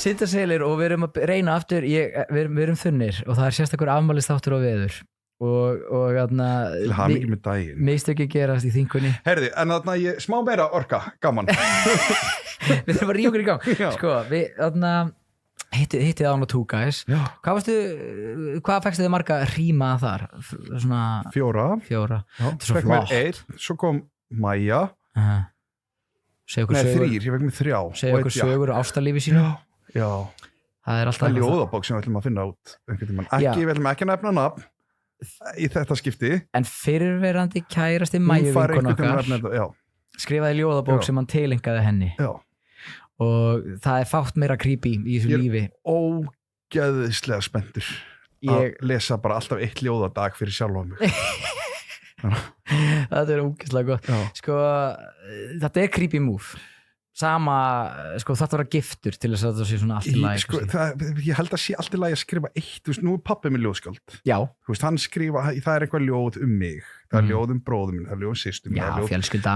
Syndaselir og við erum að reyna aftur við erum þunnir og það sérstakur afmælisþáttur á veður og til hamingju með daginn mistöki gerast í þingunni Herði, en þarna smá meira orka, gaman Við þurfum að ríða okkur í gang Sko, við þarna hittið án og two guys Hvað fækstu þið marga ríma þar? Svona 4 Já, svo flott Svo kom Maja Nei, 3, ég fekk með 3 Segja okkur sögur ástarlífi sínu Já, það er alltaf ljóðabók sem við ætlum að finna út við ætlum ekki að nefna nafn í þetta skipti en fyrirverandi kærasti Mæjuvinkun okkar skrifaði ljóðabók sem hann tilengaði henni og það er fátt meira creepy í þessu lífi Ég er ógeðislega spenntur að lesa bara alltaf 1 ljóð á dag fyrir sjálf á mig Þetta er ógeðslega gott sko, þetta er creepy move sama, sko þetta var giftur til þess að það sé svona allt í lagi sko, ég held að sé allt í lagi að skrifa 1 þú veist, nú er pabbi minn ljóðskáld þú veist, hann skrifa, það er eitthvað ljóð mig það er ljóð bróðum minn, það er ljóð systur minn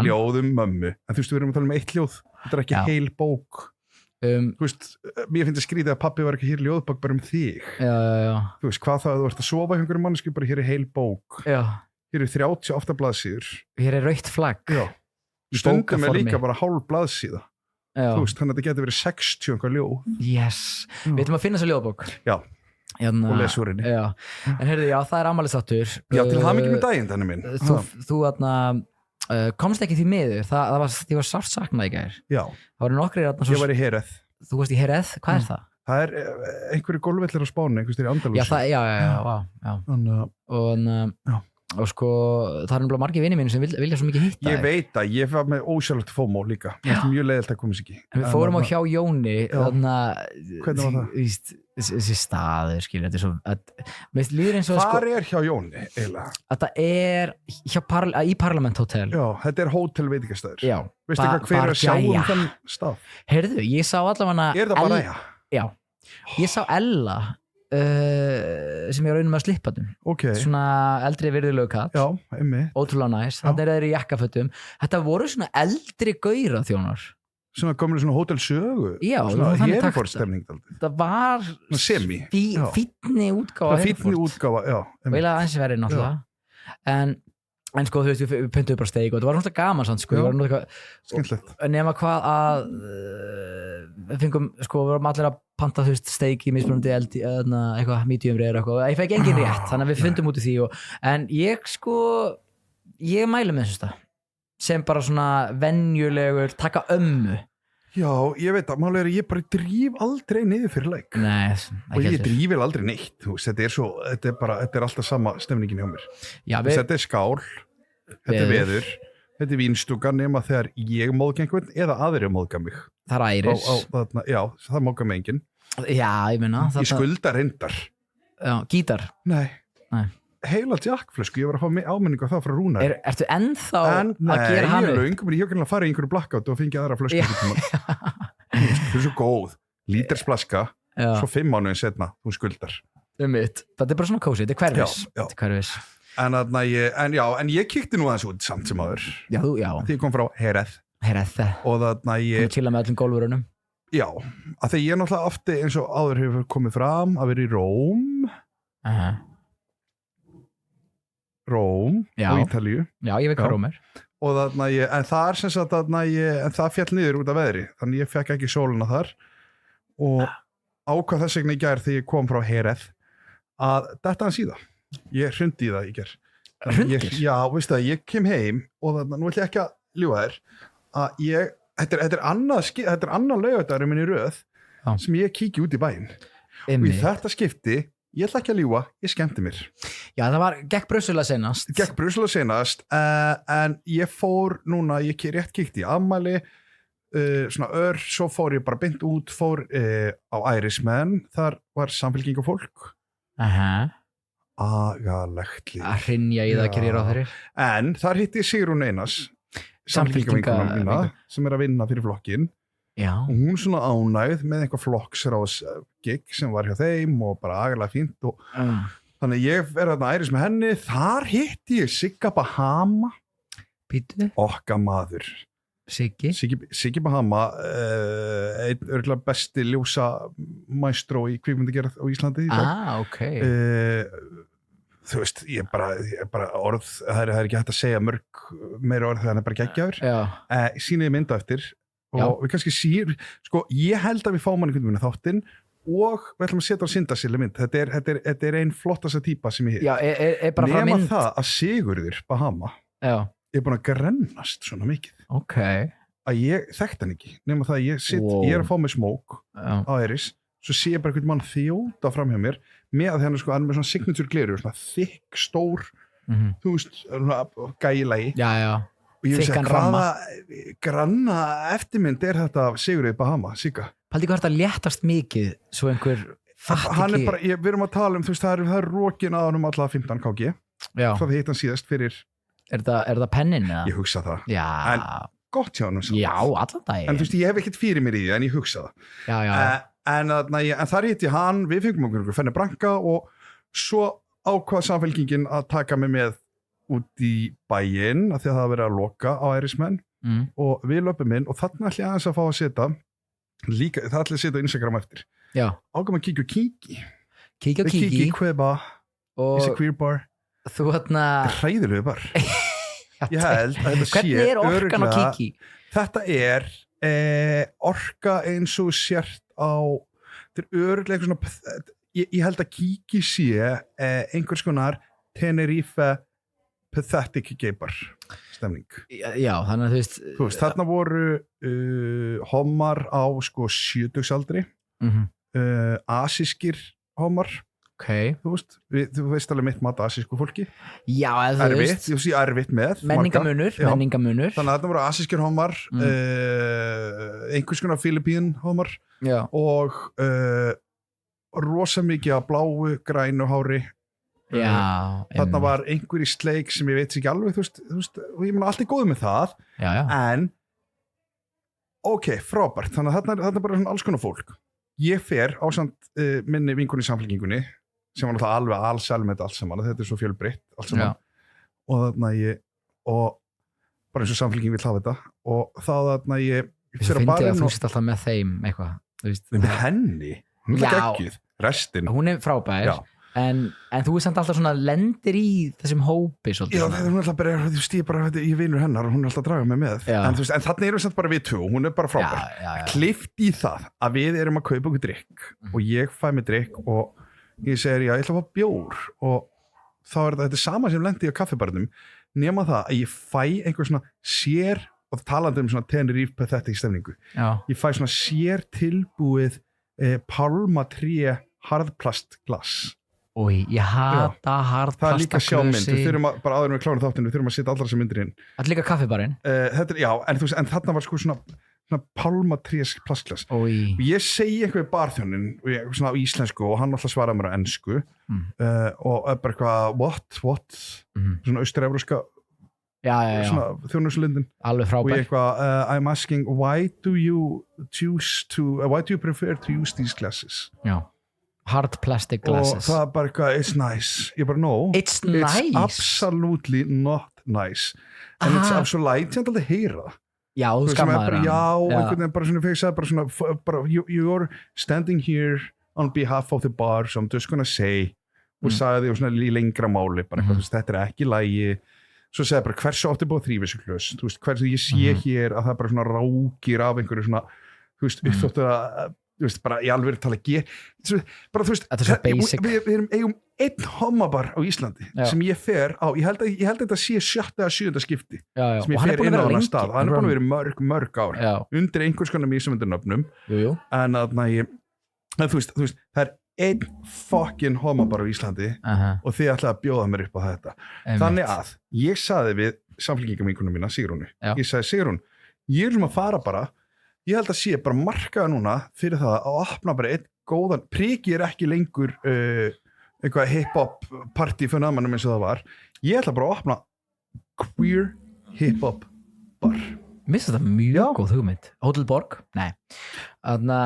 ljóð mömmu, en þú veist, við erum að tala 1 ljóð þetta er ekki heil bók þú veist, mér finnst það skrítið að pabbi var ekki hér ljóðbók bara þig þú veist, hvað það að þú ert að sofa hjá einhverjum mannesku, bara hér er heil bók hér er 38 blaðsíður hér er rautt flagg stundum er líka bara hálf blaðsíða þú veist, þannig að þetta getur verið 60 einhver ljóð við ætlum að finna þessa ljóðbók og lesa úr henni en heyrðu, það er afmælisþáttur til hamingju með daginn, þannig minn þú komst ekki því miður ég var sárt saknað í gær það voru nokkrir ég var í Hereð þú varst í Hereð, hvað er það? Það er einhverju golfvellir á Spáni einhverjum í Andalúsi og sko, það er náttúrulega margir vinir mínu sem vilja svo mikið hitta ég veit að ég var með ósjálflegt FOMO líka það er mjög leiðilegt að komast ekki en við fórum á hjá Jóni hvernig var það? Þessi staður, skilja þetta er svo mér líður eins og hvar er hjá Jóni eiginlega? Þetta er í Parliament Hotel þetta er hótel veitingastæður veistu hvað hver er að sjá þann stað? Heyrðu, ég sá allavega er það bara já, ég sá Ella sem ég var raunum að slippa svona eldri virðulegu kall ótrúlega næs, þannig er þeir í jakkafötum þetta voru svona eldri gaura þjónar svona komur svona hótelsögu svona herfórstemning það var fínni útgáfa og eiginlega aðeins verið náttúrulega en sko þú veist við pöntuðum bara steik og þetta var náttúrulega gaman sann sko skemmtilegt nema hvað að við fengum sko við varum allir að panta þú veist steik í mismunandi eldi eitthvað medium rare eitthvað ég fekk engin rétt þannig að við fundum út í því en ég mælu með þessu stað sem bara svona venjulegur taka ömmu já ég veit að málega ég bara dríf aldrei niður fyrir leik og ég dríf aldrei neitt veist, þetta er alltaf sama stemningin hjá mér þetta er skál þetta er veður þetta er vínstúka nema þegar ég móðga einhvern eða aðrir móðga mig það er æris það móðga mig enginn ég meina ég skulda reyndar gítar nei heila jackflösku, ég var að fá áminningu á það frá Rúnar ertu ennþá að gera hann ég er löng, ég hef kannan að fara í einhverju blackout og fengið aðra flösku þú er svo góð lítersflaska, svo 5 mánuðin setna þú skuldar þetta er bara svona kósi, þetta er hverfis en ég kíkti nú aðeins út samt sem aður því ég kom frá Hereð og þarna ég chilla með öllum gólfurunum já, að því ég náttúrulega afti eins og áður hefur komið fram að vera í Róm og Ítalíu já, ég veit hvað Róm er og þarna en það er sem sagt en það fjall niður út af veðri þannig ég fekk ekki sólina þar og ákvað þess vegna í gær þegar ég kom frá Hereð að þetta hans í það ég hrundi í það í gær já, veistu það, ég kem heim og þarna, nú ætlum ég ekki að ljúga þér að þetta er annað laugardagur minn í röð sem ég kíki út í bæinn og í þetta skipti ég ætla ekki að ljúga, ég skemmti mér já, það var gekk Brussel að senast en ég fór núna, ég rétt kíkti í afmæli svona svo fór ég bara beint út fór á Irishman, þar var samfélkingafólk agalegt líf að hrynja í það að gera á þeirri en þar hitti ég Sigrún Einars samfélkingavinkunum mína sem er að vinna fyrir flokkin og hún svona ánægð með einhver flokksráðsgig sem var hjá þeim og bara agalega fínt og Þannig ég þarna Æris með henni, þar hitti ég Sigga Bahama. Pítu? Okkar maður. Siggi Bahama, einn örgulega besti ljósa maestro í kvikmyndagerð á Íslandi. Ok. Þú veist, ég bara orð, það er ekki hægt að segja meira orð þegar hann bara geggjaður. Sýniði mynda eftir og við kannski sko, ég held að við fáum hann einhvern veginn þáttinn og við ætlum að setja á Syndasilli mynd. Þetta er ein flottasta típa sem ég hitt. Nema það að Sigurður Bahama er búin að grennast svona mikið. Að ég þekkt hann ekki. Nema það að ég að fá mig smók á Æris, svo sé ég bara einhvern mann þjóta fram hjá mér með að hann er með svona signature glerur, svona þykk, stór, þú veist, gæilegi. Og ég veist að hvaða granna eftirmynd er þetta Sigurður Bahama, Sigga? Paldi hvað þetta léttast mikið, svo einhver fatt ekki. Bara, við erum að tala þú veist, það er rokin að hann alla 15 kg. Svo það hitt hann síðast fyrir... Er það pennin eða? Ég hugsa það. En gott hjá hann. Já, allan daginn. En þú veist, ég hef ekkert fyrir mér í því, en ég hugsa það. En þar hitti hann, við fengum okkur Fenni Branca og svo ákvað Samfylkingin að taka mig með út í bæinn af því að það verið að loka á Ærismenn og við löpum inn og þarna ætla ég aðeins að fá að setja líka, það ætla ég að setja á Instagram eftir. Ákvæm að kíkja og Kiki. Kiki Kveba is a queer bar. Þú hræðilegu bar. Ég held að þetta sé hvernig er orkan á Kiki? Þetta er orka eins og sért á, þetta er örugglega svona, ég held að Kiki sé einhvers konar Tenerife pathetic geibar stemning. Já, þannig að þú veist þarna voru homar á sko 70-aldri, asískir homar. Þú veist alveg mitt mat asísku fólki. Já, þú veist. Þú sé erfitt með. Menningamunur. Þannig að þetta voru asískir homar, einhvers konar Filipín homar og rosa mikið af bláu, grænu hári. Þarna var einhver í sleik sem ég veit ekki alveg, þú veist, og ég meina allt er góð með það. En frábært. Þannig að þarna er bara svona alls konar fólk. Ég fer ásamt minni vinkonu í Samfylkingunni sem var náttúrulega alveg alsæl með þetta allt saman, þetta er svo fjölbreytt allt saman og þarna og bara eins og Samfylking vill hafa þetta og þá þarna ég fyrir að bara þú sitt alltaf með þeim eitthvað með henni, hún er geggjuð restin, hún er frábær en þú er samt alltaf svona lendir í þessum hópi svolítið. Já, hún er alltaf bara ég vinur hennar og hún er alltaf að draga mig með en þannig erum við samt bara við tvö, hún er bara frábær klift í það að við erum að kaupa okkur drikk og ég fæ mig drikk og ég segir ég ætla að fá bjór og þá er þetta sama sem lendi á kaffibarnum nema það að ég fæ einhver svona sér og talandi svona Tenerife pathetic stemningu ég fæ svona sér tilbúið pálmatré harðplastglas. Ég hata harðplastglas. Það er líka sjámynd, við þurfum að, bara áður með klára þáttinu, við þurfum að setja allar þessar myndir inn. Þetta er líka kaffibarinn? Já, en þarna var sko svona pálmatrés plastglas. Ég segi eitthvað í barþjónin, svona á íslensku og hann alltaf svaraði mér á ensku og bara eitthvað, what? Svona austur-evróska svona þjónuslundin. Alveg frábær. Og ég eitthvað, I'm asking, why do you prefer to use these glasses? Já. Hard plastic glasses. Og það er bara eitthvað, it's nice. Ég bara, no. It's nice? It's absolutely not nice. And it's absolutely, ég ætla að heyra það. Já, þú skammaður hann. Já, einhvern veginn bara svona fyrir að bara svona, you're standing here on behalf of the bar, so I'm just gonna say, og sagði því svona í lengra máli, bara eitthvað, þetta er ekki lægi. Svo segði bara, hversu átti búið að þrýfa þessu glös? Þú veist, hversu ég sé hér að það bara svona rákir af einhverju svona, þú veist, uppþóttu að þú veist, bara í alveg tala bara þú veist, við eigum einn homabar á Íslandi sem ég fer á, ég held að þetta sé 7. eða 7. skipti sem ég fer inn á hana stað, hann er búin að vera mörg ár undir einhvers konar mísumundurnöfnum en þú veist, það er einn fucking homabar á Íslandi og þið ætlaði að bjóða mér upp á þetta þannig að ég saði við samfélkingaminkunum mína, Sigrúnu ég sagði, Sigrún, ég er sem að fara bara ég held að sé bara markaða núna fyrir það að opna bara einn góðan priki er ekki lengur eitthvað hip-hop party fyrir naðmannum eins og það var ég ætla bara að opna queer hip-hop bar Mér finnst þetta mjög góð hugmynd. Hótel Borg? Nei.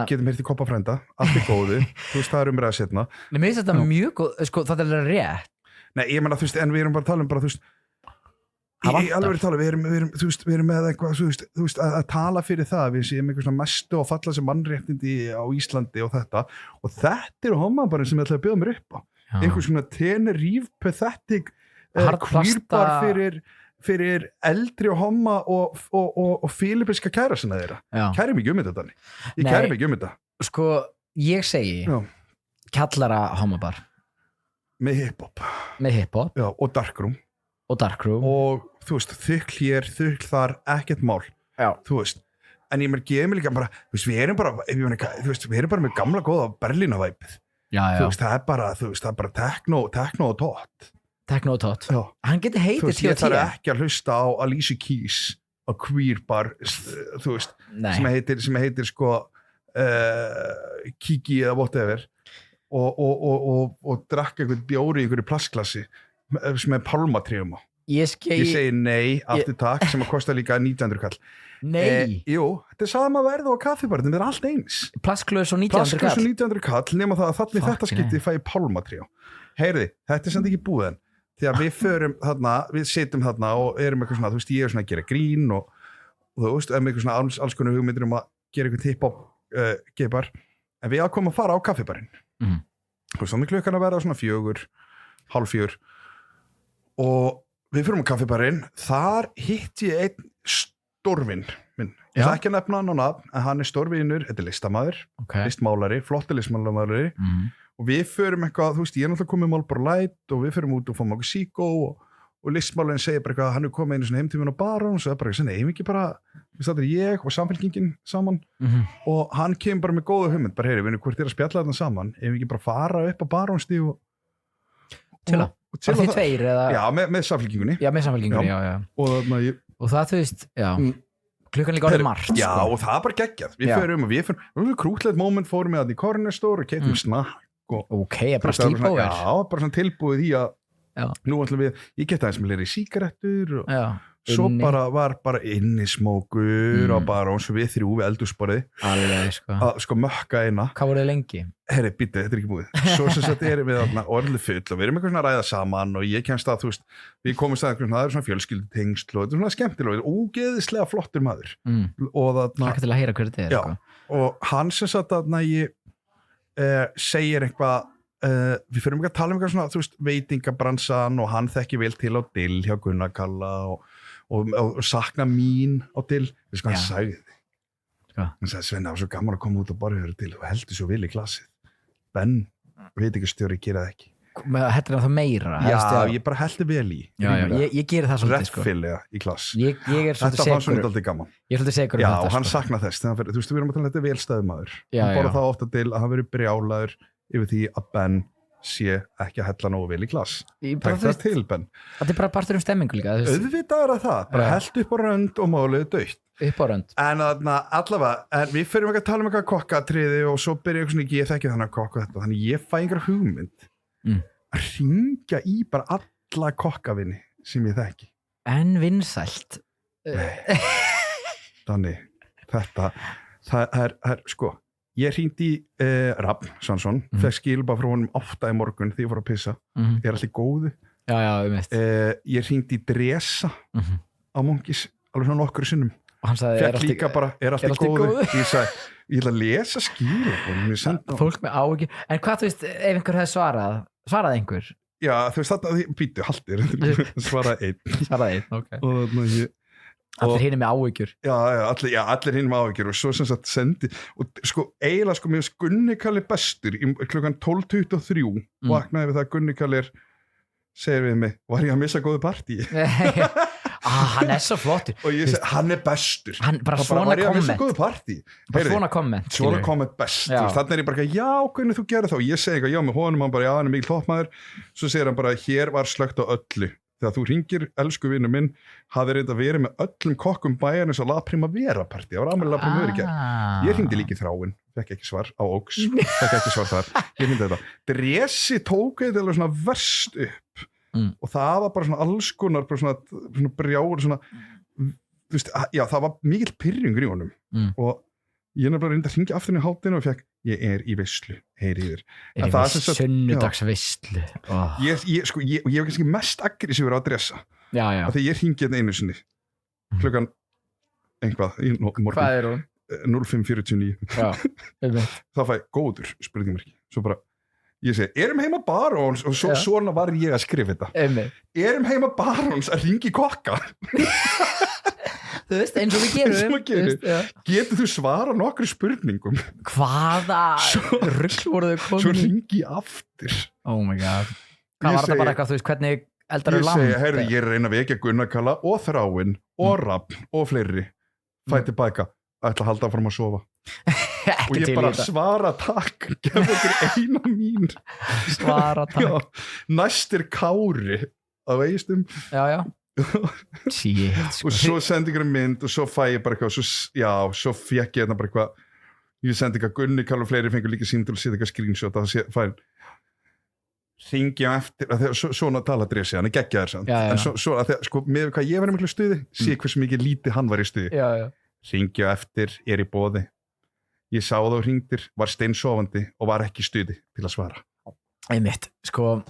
Getum hérti koppa frænda, allt góðu, þú veist það umræða setna. Mér finnst þetta mjög góð, sko það rétt. Nei, ég meina þú veist, en við erum bara að tala bara, þú veist, ég alveg að tala, við erum með eitthvað, þú veist, að tala fyrir það, við séum eitthvað svona mestu og falla sem mannréttindi á Íslandi og þetta homabarinn sem ég ætlaði að bjóða mér upp á. Einhver svona Tenerife pathetic queerbar fyrir eldri og homma og filippinska kærasina þeirra. Kæri mig um þetta, Danni. Ég kæri mig um þetta. Sko, ég segi kjallara homabar. Með hip-hop. Já, og darkroom. Og þú veist, þykl hér, þykl þar, ekkert mál. Þú veist, en ég geði mig líka bara, þú veist, við erum bara með gamla góða Berlínavæpið. Þú veist, það er bara techno og tótt. Techno og tótt. Hann getur heitið T.O.T. Ég þarf ekki að hlusta á Alicia Keys á queer bar, þú veist, sem heitir sko Kiki eða whatever og drakka einhvern bjóri í einhverju plastklassi sem er pálmatríum á. Ég segi nei, aftur takk, sem að kosta líka 900 kall. Nei. Jú, þetta er sama verð á kaffibarnum, þetta er allt eins. Plastglös og 900 kall, nema það að þannig þetta skipti fæ pálmatríum. Heyrði, þetta er samt ekki búið enn. Því að við förum þarna, við sitjum þarna og erum eitthvað svona, þú veist, ég er svona að gera grín og þú veist, eitthvað svona alls konar hugmyndir að gera eitthvað hip-hop geipar, en við ákomum að fara á kaffibarinn. Og svona klukkan að vera svona 4, 3:30 og við förum á kaffibarinn, þar hitt ég einn stórvinn minn. Ég ætla ekki að nefna hann á nafn, en hann er stórvinnur, þetta er listamaður, listmálari, flotti listmálari. Og við förum eitthvað, þú veist, ég er náttúrulega komið Marlboro Light og við förum út og fáum okkur síkó og listmálinn segir bara eitthvað, hann er komið einu svona heimtíminn á Barón og svo er bara eitthvað, nei, ekki bara, þetta er ég og samfélkingin saman og hann kemur bara með góða hugmynd, bara heyri, við erum hvort að spjalla þarna saman, ef við ekki bara fara upp á Barónstíg Tila, var þið tveir eða? Já, með samfélkingunni. Já, með samfélkingunni, já. Og það, þú veist, já. Klukkan líka orðið margt. Já, og það er bara geggjað. Við förum krútlegt moment, fórum við að í Corner Store og keyptum snakk. Ok, bara sleepover. Já, bara svona tilbúið í að nú ætlum við, ég geta aðeins með leiri sígarettur og svo var bara innismókur á Baróns og við þrjú við eldhúsborðið að mökka eina. Hvað voruð þið lengi? Herri, býttu, þetta er ekki búið. Svo sem sagt erum við þarna orðið full og við erum eitthvað svona að ræða saman og ég kemst að, þú veist, við komumst að það eru svona fjölskyldutengsl og þetta er svona skemmtilega og ógeðislega flottur maður. Og þarna Takk til að heyra hverju þetta er. Og hann sem sagt þarna segir eitthvað við fyrir að tala um eitthvað svona, þú veist, veitingabransan og hann þekki vel til á Dill hjá Gunnar Kalla og sakna mín á Dill, við sko hann sagði hann sagði, Svenni, það var svo gaman að koma út og bara höra til og heldur svo vel í klassið Ben, veitingastjóri, gera það ekki Heldur það meira? Ég bara heldur vel í ég geri það svolítið sko Reffillega í klass Þetta fannst mér alltaf gaman Ég er svolítið segur Já, og hann sakna þess, þú veist, við erum að tala þetta velstæðumadur hann bara það ofta til að hann veri brjálaður yfir því að Ben sé ekki að hella nógu vel í klass Takk það til, Ben Þetta er bara partur stemmingu líka Auðvitað er það, bara held upp á rönd og málið dautt Upp á rönd En allavega, við fyrir að tala um eitthvað kokkatriði og svo byrja ég svona ekki, ég þekki þannig kokka þetta þannig ég fæ einhver hugmynd að hringja í bara alla kokkavinni sem ég þekki En vinsælt Þannig, þetta það er sko ég hringdi í Rafn Svansson fekk skilabá frá honum 8 í morgun því ég fór að pissa ég er alltaf góðu ég hringdi í Dresa á Mongis alveg svona nokkru sinnum og hann sagði, fekk líka bara, er alltaf góðu ég sagði, ég ætla að lesa skilabá fólk með áhyggjur en hvað þú veist, ef einhver hefði svaraði einhver? Já, þú veist þetta, býtu, haldir svaraði einn ok og allir hinni með áhyggjur allir hinni með áhyggjur og svo sem sagt sendi og sko eiginlega sko mér Gunni Kalli bestur í klukkan 12:23 vaknaði við það að Gunni Kalli segir við mig, var ég að missa góðu partí hann er svo flottur og ég segi, hann er bestur bara svona komment svona komment best þannig er ég bara, já, hvernig þú gerir þá ég segi eitthvað, já, með honum, hann bara, já, hann er mikil toppmaður svo segir hann bara, hér var slökkt á öllu þegar þú hringir, elsku vinur minn hafði reynda verið með öllum kokkum bæjarins á La Primavera partí, það var aðmæli La Primavera í gær ég hringdi líka í Þráin, fekk ekki svar á Óks, fekk ekki svar þar ég hringdi þetta, Dresi tók þetta alveg svona verst upp og það var bara svona alls konar bara svona brjáur svona þú veist, já, það var mikill pirringur í honum og ég nefnilega reyndi að hringja aftur í hátinu og fekk, ég er í veislu, heyri yfir. Er í sunnudagsveislu. Ég hef kannski mest aggressífur á að dressa. Já. Af því ég hringi hérna einu sinni, klukkan einhvað í morgun. Hvað er hún? 05:49. Já, það fæ góður spurningamerki. Svo bara, ég segi, erum heima baróns og svona var ég að skrifa þetta. Erum heima baróns að hringi kokka? Þú veist, eins og við gerum. Getur þú svara nokkru spurningum? Hvaða rugl voru þau komin? Svo hringi aftur. Oh my god. Hvað var þetta bara eitthvað, þú veist, hvernig eldar eru land? Ég segi, heyrðu, ég er að reyna að vekja Gunnar Kalla og Þráin og Rafn og fleiri. Fæti bæka, ætla að halda áfram að sofa. Og ég bara svara takk, gef okkur eina mín. Svara takk. Næstir Kári að veistum. Já. Shit, sko. Og svo sendi ykkur mynd og svo fæ ég bara eitthvað, svo fekk ég hérna bara eitthvað, ég sendi eitthvað Gunni Kalla og fleiri fengur líka símtöl og setja eitthvað screenshot að það fæn hringja eftir, svona taladresi, hann er geggjaður samt, en svo að það, sko, með hvað ég var í miklu stuði, sé hversu mikið lítið hann var í stuði. Hringja eftir, er í boði, ég sá þá hringdir, var steinsofandi og var ekki í stuði til að svara. Einmitt, sko,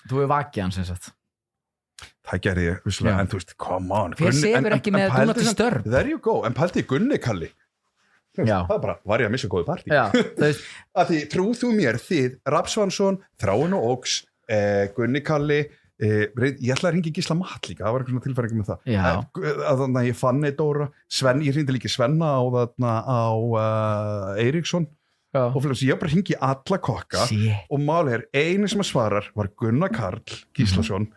þú er vakið hann sem sagt. Það gerði ég, vissulega, en þú veist, come on. Fyrir sefur ekki með do not disturb. There you go, en pælti Gunni Kalli. Það er bara, var ég að missa góðu partí? Að því, trúð þú mér, þið, Rafn Svansson, Þráin og Óks, Gunni Kalli, ég ætlaði að hringja Gísla Matt líka, það var eitthvað tilfæringu með það. Þannig að ég fann Dóra, ég hringdi líka Svenna á Eiríksson, og fyrir þess að ég bara hringi alla kokka, og málið einu sem að svarar var Gunnar Karl Gíslason,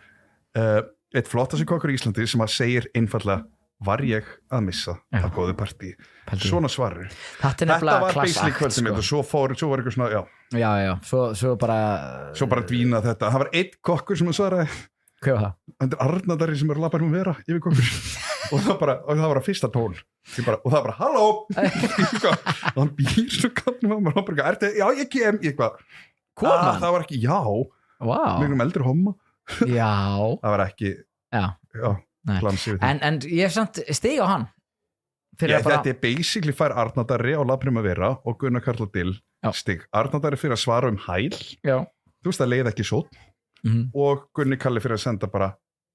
eitt flottasti kokkur í Íslandi sem að segir einfallega, var ég að missa það góðu partí. Svona svarir. Þetta var basically kvöldum mitt og svo var eitthvað svona, já, svo bara dvína þetta. Það var einn kokkur sem að svaraði. Hvað var það? Það er Arnardari sem er lappar vera yfir kokkur. og það var að fyrsta tón. Og það var bara, halló! og hann býr svo kannum að maður bara, já, ég kem. Það var ekki, já. Miklum eldri homma. Já. Það var ekki, já. En ég er samt stig á hann. Þetta er basically fær Arnardari á lappnum að vera og Gunnar Karl og Dill stig. Arnardari fyrir að svara hæl. Þú veist það leið ekki sótt og Gunni Kalli fyrir að senda bara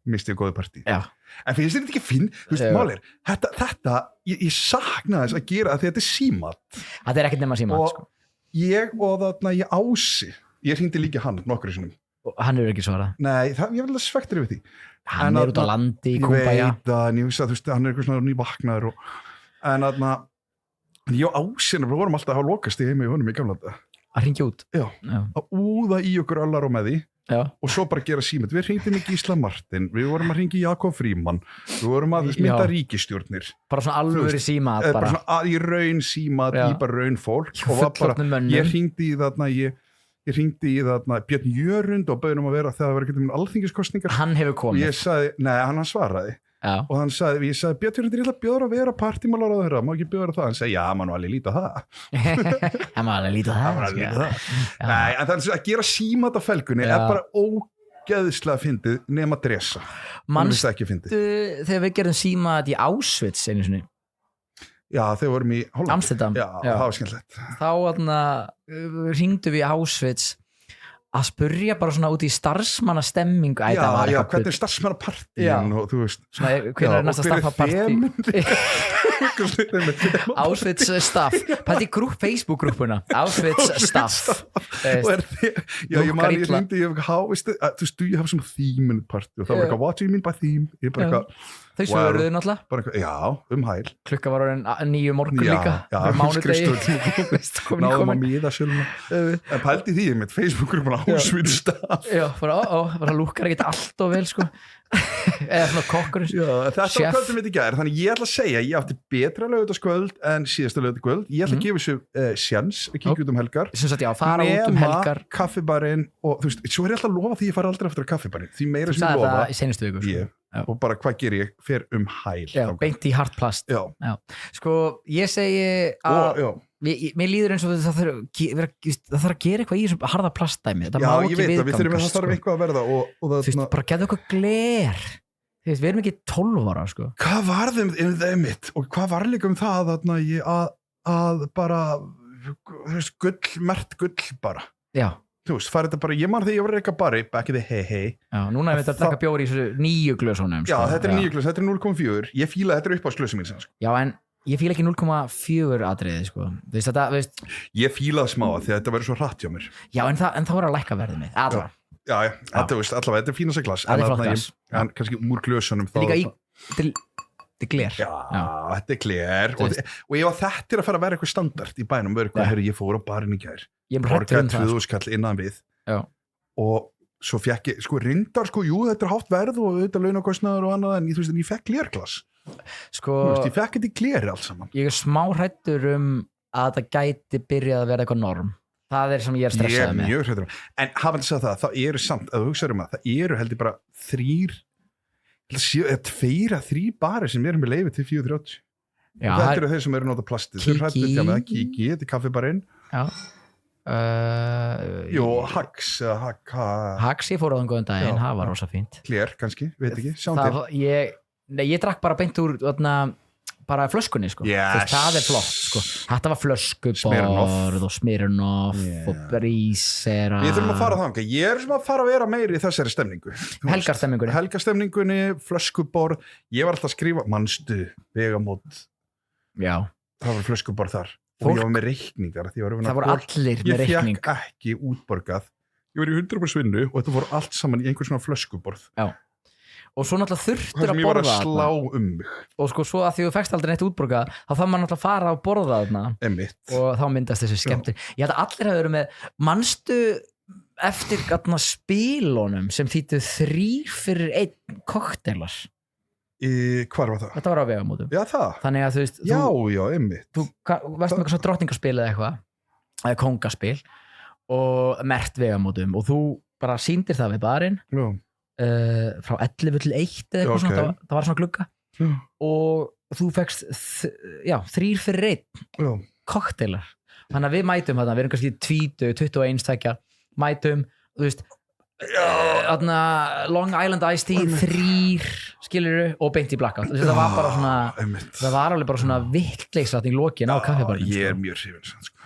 mistið góðu partí. En finnst þetta ekki finn? Þú veist, málir, þetta ég sakna þess að gera þetta er símat. Þetta er ekkert nema símat, sko. Ég og þarna ég Ási, ég hringdi líka hann nokkru sinnum. Hann hefur ekki svarað. Nei, ég vil að svektur yfir því. Hann er út á landi í Kúmbaja. Ég veit að, þú veist, hann er eitthvað svona nývaknaður en þarna, ég og Ási, við vorum alltaf að hafa lokast í heimi í honum í gamla þetta. Að hringja út? Já, að úða í okkur allar og með því. Og svo bara gera símet. Við hringdum í Gísla Martin, við vorum að hringja í Jakob Frímann, við vorum að mynda ríkisstjórnir. Bara svona alvöru símat. Bara svona í raun símat, í bara raun fólk. Ég hringdi í þarna, ég hringdi í þarna Björn Jörund og bauðum að vera þegar það var ekkert alþingiskostningar. Hann hefur komið. Ég sagði, nei, hann svaraði. Og hann sagði, ég sagði, Björn Jörund, ég ætla að bjóða að vera partímálar á þeirra, má ekki bjóða það. Hann segi, já, maður alveg líta það. Hann var alveg líta það. Nei, en það að gera símat á felgunni er bara ógeðslega fyndið nema dressa. Manstu þegar við gerum símat í Auschwitz einu sinni? Já, þegar vorum í Holland. Amsterdam. Já, það var skemmtilegt. Þá hringdu við í Auschwitz að spurja bara svona út í starfsmannastemmingu. Já, hvernig er starfsmannapartíin og þú veist. Hvernig er næsta staffapartí? Auschwitz staff. Pæti Facebook-grúppuna. Auschwitz staff. Já, ég man, ég hringdi, þú veist, do you have some theme in the party? Og það var eitthvað, what do you mean by theme? Ég bara eitthvað, þau svöruðu náttúrulega. Já, hæl. Klukka var orðin 9 morgun líka. Já, náðum að miða sjálfna. En pældi því með Facebook-grúppuna Auschwitz staff. Já, bara lúkkar ekkert allt og vel, sko. Eða svona kokkurinn. Þetta var kvöldum við í gær, þannig ég ætla að segja, ég átti betra laugardagskvöld en síðasta laugardagskvöld. Ég ætla að gefa þessu sjans að kíkja út helgar. Sem sagt, já, fara út helgar. Nema kaffibarinn og þú veist, svo er ég alltaf að lofa því ég fara aldrei aftur á kaffibarinn. Því meira sem ég lofa. Það í seinustu viku, sko. Og bara hvað ger ég fer hæl. Já, beint í hartplast. Já. Sko, ég segi að mér líður eins og það þarf að gera eitthvað í þessu harða plastdæmi. Já, ég veit að við þurfum að það þarf eitthvað að verða og þú veist, bara geðu eitthvað gler. við erum ekki 12 ára, sko. Hvað var þeim mitt og hvað var líka það að bara mert gull bara. Já. Þú veist, farið þetta bara, ég man þegar ég var eitthvað bara back in the hey. Já, núna er þetta að taka bjóri í þessu 9 glösunum, sko. Já, þetta er 9 glös, þetta er 0,4. Ég fíla þetta upp á glösum mín, sko. Já, en ég fíla ekki 0,4 atriði, sko. Þú veist, þetta, veist... Ég fíla það smá því að þetta verður svo hratt hjá mér. Já, en það voru að lækka verðið mitt, allavega. Já, þetta veist, allavega, þetta er fínast að glas. Það er flott glas. En kannski úr glösunum þá... Líka þetta er gler. Já, þetta er gler. Og ef þetta er að fara að vera eitthvað standard í bænum, verður eitthvað, ég fór á barinn í gær. Borgaði 2000 skall innan við. Já. Og svo fekk ég, reyndar, jú, þetta er hátt verð og auðvitað launakostnaður og annað, en þú veist, ég fekk glerglas. Ég fekk þetta í gleri alls saman. Ég er smá hræddur að þetta gæti byrjað að vera eitthvað norm. Það er sem ég er stressaði með. Ég er mjög hræddur. En hafandi sagt það eru samt, að þú hugsaður það eru heldur bara 2-3 barir sem eru með leyfi til 4.30. Og þetta eru þeir sem eru nota plastið. Þau hræddur til að Kiki, þetta er kaffibarinn. Já. Jú, Hags Hags, ég fór á þann góðan daginn, það var rosa fínt. Klér kannski, veit ekki, sjáum til. Ég drakk bara beint úr bara flöskunni, sko. Það er flott, sko. Þetta var flöskuborð og Smirnoff og Brísera. Við þurfum að fara þangað. Ég er sem að fara að vera meiri í þessari stemningu. Helgarstemningunni, flöskuborð. Ég var alltaf að skrifa, manstu, vegamót. Já. Það var flöskuborð þar. Og ég var með reikningar. Það voru allir með reikning. Ég fekk ekki útborgað. Ég var í 100% vinnu og þetta voru allt saman í einhver svona flöskuborð. Já. Og svo náttúrulega þurftur að borða þarna. Slá mig. Og sko svo að því þú fekkst aldrei neitt útborgað, þá þarf maður náttúrulega að fara að borða þarna. Einmitt. Og þá myndast þessi skemmtir. Ég held að allir hafa verið með, manstu eftir spílunum sem þýttu 3 fyrir 1 kokteilar. Hvar var það? Þetta var á vegamótum. Já, það. Þannig að þú veist, einmitt. Þú varst með eitthvað svona drottningaspil eða eitthvað, eða kóngaspil og mert vegamótum og þú bara sýndir það við barinn. Já. Frá 11 til 1 eða eitthvað svona, það var svona glugga og þú fekkst 3 fyrir 1 kokteilar, þannig að við mætum þarna, við erum kannski 21 tvekja, mætum, þú veist Long Island Iced Tea 3 skilurðu og beint í blackout, það var bara svona það var alveg bara svona vittleysratning lokin á kaffibarnum. Ég er mjög hrifinn, sko.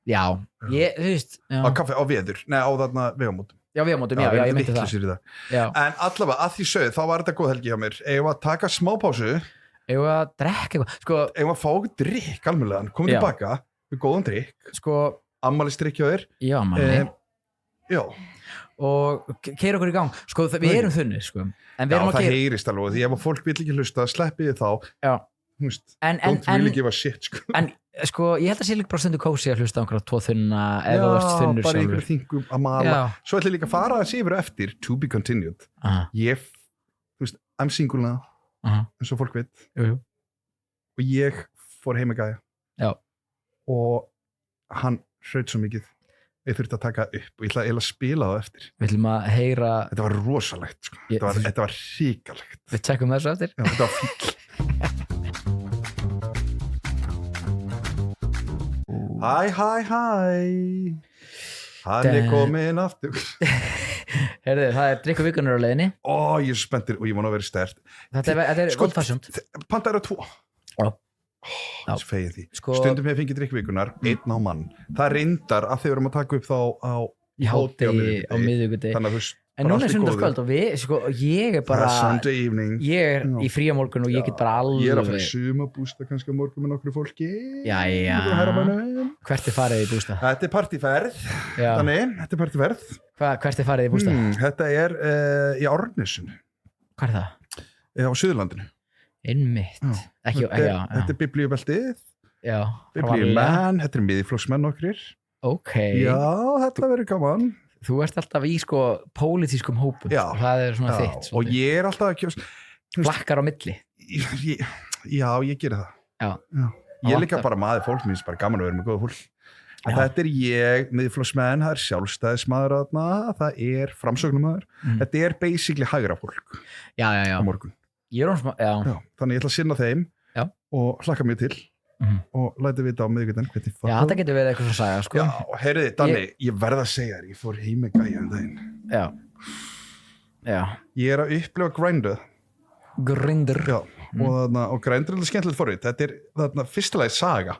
Já, þú veist á kaffi, á veður, á þarna vegamótum. Já, vegamótum, já, ég myndi það. En allavega, að því sögð, þá var þetta góð helgi hjá mér. Eigum að taka smá pásu. Eigum að drekka eitthvað. Sko, eigum að fá okkur drikk, almennilegan. Komum tilbaka með góðan drikk. Sko, ammælisdrikk hjá þér. Já, ammæli. Já. Og keyra okkur í gang. Sko, við erum þunnir, sko. Já, það heyrist alveg. Því ef fólk vill ekki hlusta, sleppið þá. Já. Don't really give a shit, sko. En sko, ég held að sé líka bara stundu kósi að hlusta á einhverja 2 þunna eða þú ert þunnur sjálfur. Já, bara einhverjum þingum að mala. Svo ætla ég líka að fara að sé yfir eftir to be continued. Ég, þú veist, I'm single now, eins og fólk veit. Og ég fór heim með gæja. Já. Og hann hraut svo mikið. Ég þurfti að taka upp og ég ætla að spila það eftir. Við ætlum að heyra... Þetta var rosalegt, sko. Þetta var hrikalegt. Við tjekkum þessu eftir. Já, þetta var fíll. Hæ hann er komin aftur. Heyrðu, það er drikk og vikunar á leiðinni. Ég er spenntur og ég má ná að vera stert. Þetta er old fashioned. Panta eru 2. Þessi fegið því. Stundum hefur fengið drikk og vikunar 1 á mann. Það reyndar að þau erum að taka upp þá í hádegi á miðvikudegi. Þannig að þú en núna er sunnudagskvöld og ég er bara ég er í fría morgun og ég get bara alveg ég er að fara í sumabústa kannski á morgun með nokkru fólki. Jæja, hvert er farið í bústa? Þetta er partíferð. Þannig, þetta er partíferð. Hvert er farið í bústa? Þetta er í Árnesinu. Hvað er það? Á Suðurlandinu. Einmitt. Þetta er biblíubeltið. Biblíumenn, þetta er miðflokksmenn nokkrir. Ok. Já, þetta verður gaman. Þú ert alltaf í pólitískum hópum. Já. Það er svona þitt. Og ég er alltaf ekki... Flakkar á milli. Já, ég gerir það. Já. Ég er líka bara maður fólk, mér finnst bara gaman að vera með góða fólk. Þetta er ég, miðflokksmenn, það er sjálfstæðismaður þarna, það er framsóknarmaður. Þetta er basically hægra fólk. Já. Á morgun. Ég er já. Þannig ég ætla að sinna þeim og hlakka mér til. Og læti vita á miðvikudaginn hvernig það. Já, þetta getur verið eitthvað svo saga, sko. Já, heyrði, Danni, ég verð að segja þér, ég fór heim með gæja daginn. Já. Ég er að upplifa Grindr. Grindr. Já, og Grindr er skemmtilegt forrið. Þetta er þarna fyrsta lagi saga.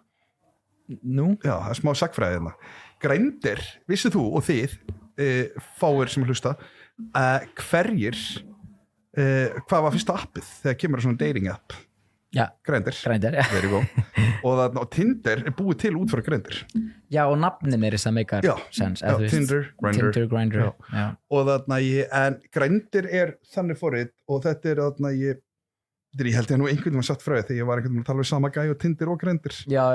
Nú? Já, það smá sagfræði þarna. Grindr, vissið þú og þið, fáir sem hlusta, hverjir, hvað var fyrsta appið þegar kemur svona dating app? Já, Grindr, já. og Tinder er búið til út frá Grindr. Já, og nafnin er þess að make sense. Já, Tinder, Grindr. Já. Og en Grindr er þannig forrið og þetta er ég held ég nú einhvern veginn satt frá þegar ég var einhvern veginn að tala við sama gæi og Tinder og Grindr. Já.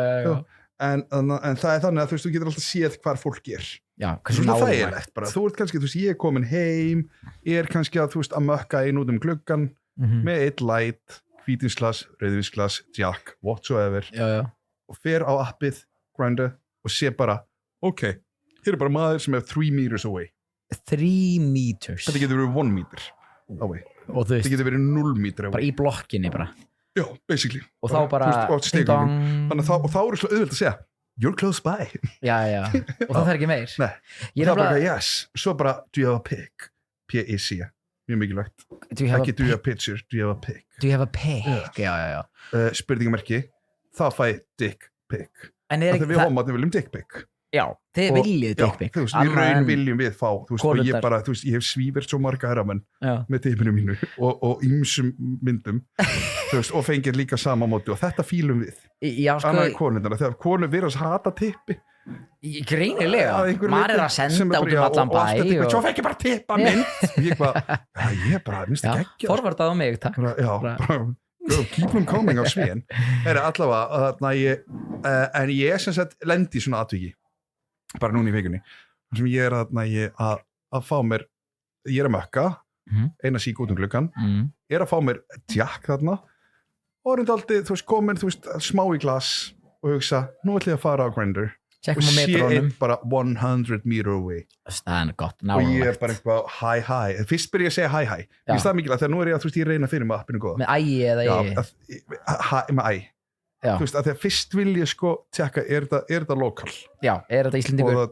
En það er þannig að þú getur alltaf séð hvar fólk er. Já, hversu nálægt bara. Þú ert kannski, ég er komin heim, ég er kannski að mökka inn út gluggan með eitt light, hvítinsglas, rauðvínsglas, Jack, whatsoever og fer á appið, Grindr og sé bara, ok, hér er bara maður sem er 3 meters away. 3 meters? Þetta getur verið 1 meter away. Og þetta getur verið 0 meter away. Bara í blokkinni bara? Já, basically. Og þá bara, ding-dong. Og þá er svo auðvitað að segja, you're close by. Já. Og þá þarf ekki meir? Nei. Og þá bara, yes. Svo bara, do you have a pic? P-I-C. Mjög mikilvægt. Ekki do you have a picture, do you have a pic? Do you have a pic? Já. Spurningamerki, þá fæ dick pic. Þegar við homarnir viljum dick pic. Já, þið viljið dick pic. Þú veist, í raun viljum við fá, þú veist, og ég bara, þú veist, ég hef svífert svo marga herramenn með teipinu mínu og ýmsum myndum, þú veist, og fengir líka sama móti og þetta fílum við. Já, sko. Annað konundar, þegar konur virðast hata teipi. Greinilega, maður er að senda út allan bæ og svo fekk ég bara teipa mynd ég bara, minnst ekki ekki forvartað á mig, takk keep them coming á svin allavega, en ég sem sagt lendi í svona atviki bara núna í vikunni sem ég er að fá mér ég er að mökka eina sík út gluggan er að fá mér Jack þarna og reyndaldi, þú veist, komin smá í glas og hugsa, nú ætlum ég að fara á Grindr og sé einn bara 100 meter away það er gott, og ég er bara eitthvað hi fyrst byrja ég að segja hi ég finnst það mikilvægt þegar nú er ég að þú veist ég reyna fyrir með appinu góða með ægi eða með æg þú veist að þegar fyrst vil ég sko tjekka er þetta lokal já, er þetta Íslendingur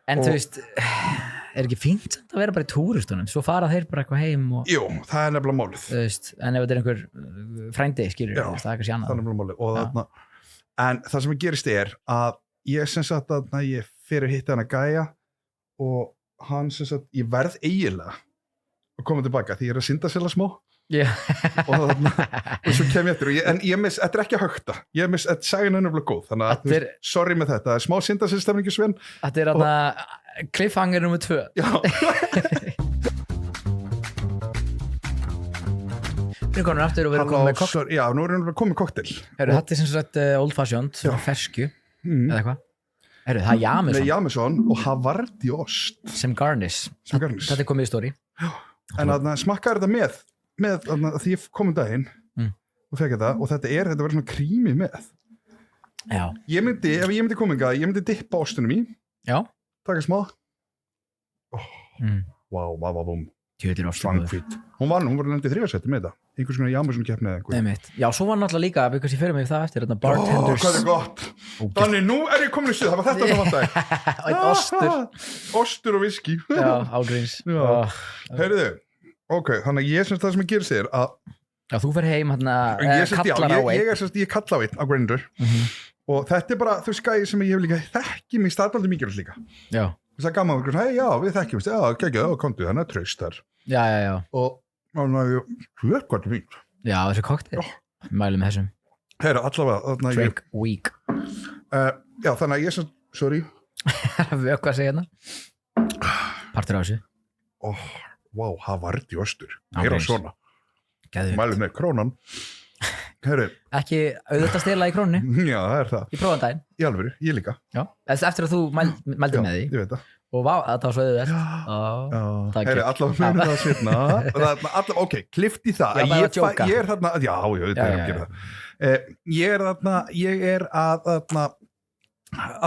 en þú veist er ekki fínt að vera bara í túristunum svo fara þeir bara eitthvað heim jú, það er nefnilega málið en ef þetta er einhver frændi skilur það er eitthvað sjánað það er nefnilega málið og en það sem gerist er að ég sem sagt að ég fyrir hitt hann að gæja og hann sem sagt ég verð eiginlega að koma tilbaka því ég er að synda sérlega smá og svo kem ég eftir en ég miss, þetta er ekki að högta ég miss, þetta sagði nefnilega góð þannig að sorry með þetta, það er smá syndasestemningi Sven þetta er að cliffhanger nummer 2 já Við erum komin aftur og við erum komin með koktel. Já, nú erum við komin með koktel. Þetta er sem sagt old fashioned, fersku, eða eitthvað. Það er Jameson. Nei, Jameson og Havarti ost. Sem garnish. Þetta er komið í stóri. Já, en að smakka þetta með því ég kom daginn og fekk þetta og þetta verður svona krími með. Já. Ef ég myndi kominga, ég myndi dippa ostunum í. Já. Taka smá. Vá. Svangfýtt. Hún var lendið 3. seti með þetta. Einhvers konar Jameson keppni eða einhver. Já, svo var náttúrulega líka, við kannski fyrir mig það eftir, bartenders. Hvað er gott. Þannig, nú er ég komin í stuð, það var þetta sem vantaði. Ostur. Ostur og whisky. Já, ágríns. Heyrðu, ok, þannig að það sem ég gerist þér að... Já, þú fer heim kallar á einn. Ég kalla á einn á Grindr. Og þetta er bara, þú skæði sem ég hef líka þekki mig staðaldi mikið líka. Já. Það er gaman að við, við þekkjumst, geggjað, komdu, þannig að traust þar. Já. Og hvað er fínt. Já, þessi kokteil. Mælum með þessum. Heyra, allavega. Drink week. Já, þannig að ég sem, sorry. Vökva sig hérna. Partur á þessu. Vá, Havarti ostur. Meira svona. Mælum með krónan. Heyri. Ekki auðvitað að stela í krónunni. Já, það er það. Í prófandaginn. Í alvöru, ég líka. Já, eftir að þú mældi með því. Ég veit það. Og það var svo auðvitað. Heyri, allavega með það sérna. Ok, klift í það. Ég er þarna, já, ég veit að gera það. Ég er að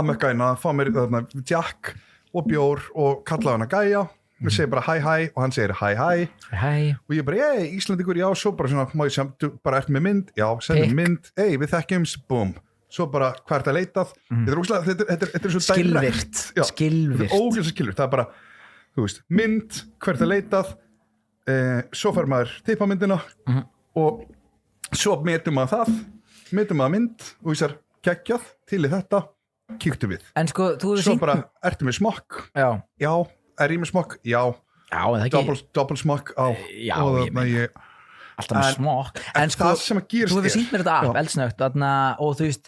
mökka inn að fá mér Jack og bjór og kalla hana gæja. Við segir bara hæ og hann segir hæ og ég bara, Íslandingur, já, svo bara svona, má ég sem, þú bara ert með mynd, já, sendum mynd, við þekkjumst, búm, svo bara, hvað er þetta leitað? Þetta er svo skilvirt. Þetta er ógæslega skilvirt, það er bara, þú veist, mynd, hvað er þetta leitað? svo fær maður tippamyndina og svo metum maður mynd og þessar geggjað til í þetta, kíktu við en sko, svo bara, ertu með smokk? Já, er ég með smokk? Já, doppel smokk já, ég meina alltaf með smokk en sko, þú hefur sýnt mér þetta af eldsnögt og þú veist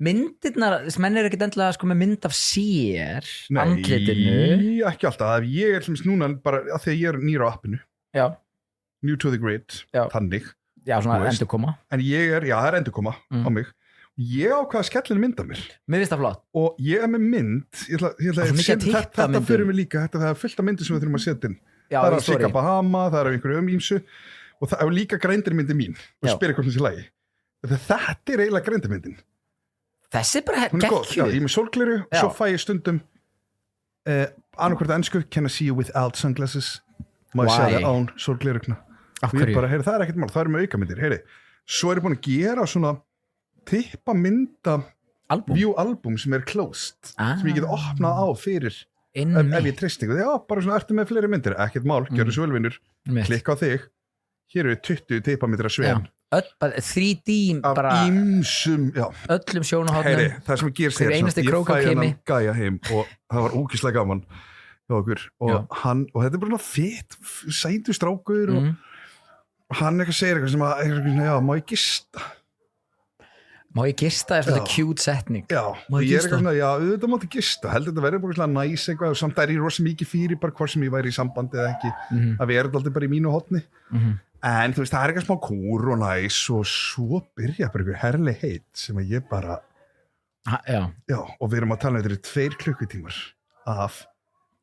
myndirnar, menn ekkert endilega sko með mynd af sér andlitinu Nei, ekki alltaf, ég núna bara að því að ég nýr á appinu New to the Grid, þannig svona endurkoma en ég það er endurkoma á mig ég ákvaða skellinu mynd af mér finnst það flott og ég með mynd ég ætla að þetta fyrir mig líka það er fullt af myndir sem við þurfum að setja inn það er að Sigga Bahama, það er af einhverju ímsu og það er líka grændirmyndi mín og spyrir hvort þessi lagi þetta er eiginlega grændirmyndin þessi er bara geggjuð ég er með sólgleru og svo fæ ég stundum annarkvort ensku can I see you without sunglasses má ég segja það án sólglerugna og ég bara, það er ekkert mál, það er með aukamyndir svo er ég búin að gera svona tippamynda view-album sem er closed sem ég get opnað á fyrir ef ég treyst ykkur bara svona, ertu með fleiri myndir, ekkert mál, gjörðu svo velvinnur klikka á þig hér eru 20 tippamyndir að Svein 3D bara ímsum, öllum sjónahotnum það sem gerst ég fæ hann gæja heim og það var ógeðslega gaman hjá okkur og þetta er bara fett sætu strákur og hann segir eitthvað sem að má ég gista er svona cute setning ég er eitthvað svona, auðvitað máttu gista heldur þetta verður bara svona næs eitthvað og samt er ég rosa mikið fyrir bara hvort sem ég væri í sambandi eða ekki að við erum alltaf bara í mínu hotni en þú veist, það er eitthvað smá kúr og næs og svo byrja bara einhver herrleg heit sem að ég bara og við erum að tala þetta 2 klukkutímar af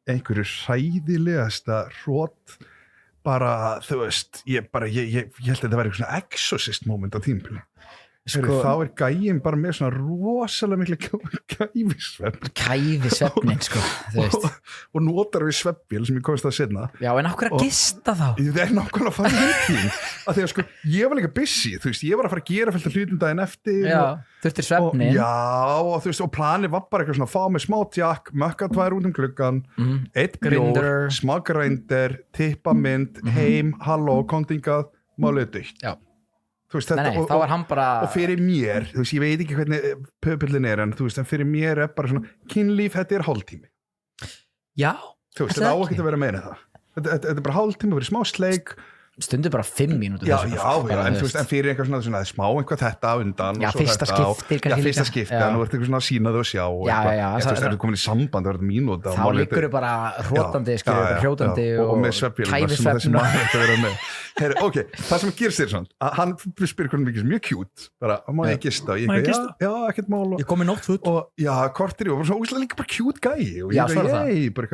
einhverju hræðilegasta hrót bara, þú veist ég held að þetta væri eitthvað svona exorcist moment á tímpili þá er gæjin bara með svona rosalega miklu kæfisvefnin sko, og notar við svefnvél sem ég komist að sinna en okkur að gista þá það er nákvæmlega að fara í að því að sko, ég var líka busy þú veist, ég var að fara að gera fullt af hlutum daginn eftir þurftir svefnin og þú veist, og planið var bara eitthvað svona fá með smá tjakk, mökka 2 út klukkan 1 bjór, smá grindir tippamynd, heim, halló, kontingað málið dýtt Veist, þá var hann bara og fyrir mér, þú veist, ég veit ekki hvernig pöpullin er en þú veist, en fyrir mér er bara svona kynlíf, þetta er hálftími þú veist, þetta á ekki að vera meira það þetta er bara hálftími, það verður smá sleik stundu bara 5 mínútur en þú veist, en fyrir eitthvað svona smá einhvað þetta undan fyrsta skipti en þú ert eitthvað svona að sína þau og sjá þú veist, það er komin í samband það verður mínúta þá liggur þau bara hrótandi hrjótandi og með svefnvél ok, það sem gerst þér svona hann spyrir hvernig mikið mjög cute bara, má ég gista? Já, ekkert mál ég kom í nóttfutt og já, kortir og svo úslega líka bara cute gæi og ég bara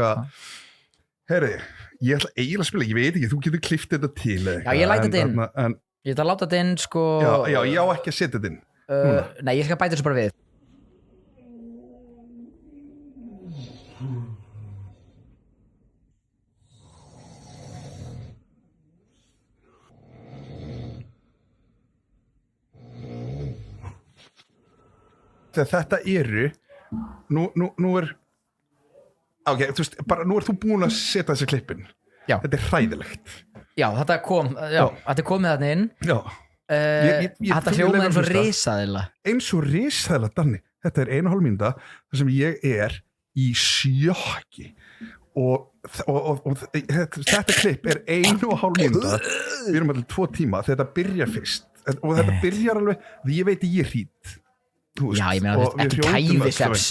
herri ég ætla eiginlega að spila, ég veit ekki, þú getur klift þetta til ég læti þetta inn ég ætla að láta þetta inn sko ég á ekki að setja þetta inn nei, ég skal bæta þessu bara við þegar þetta eru nú er ok, þú veist, bara nú ert þú búin að setja þessi klippin þetta er hræðilegt þetta er komið þarna inn þetta hljóma eins og risaðila Danni, þetta er 1,5 mínúta þar sem ég er í sjokki og þetta klipp er 1,5 mínúta við erum allir 2 tíma þetta byrjar fyrst og þetta byrjar alveg því ég veit ég hrít já, ég meina ekki kæfisveps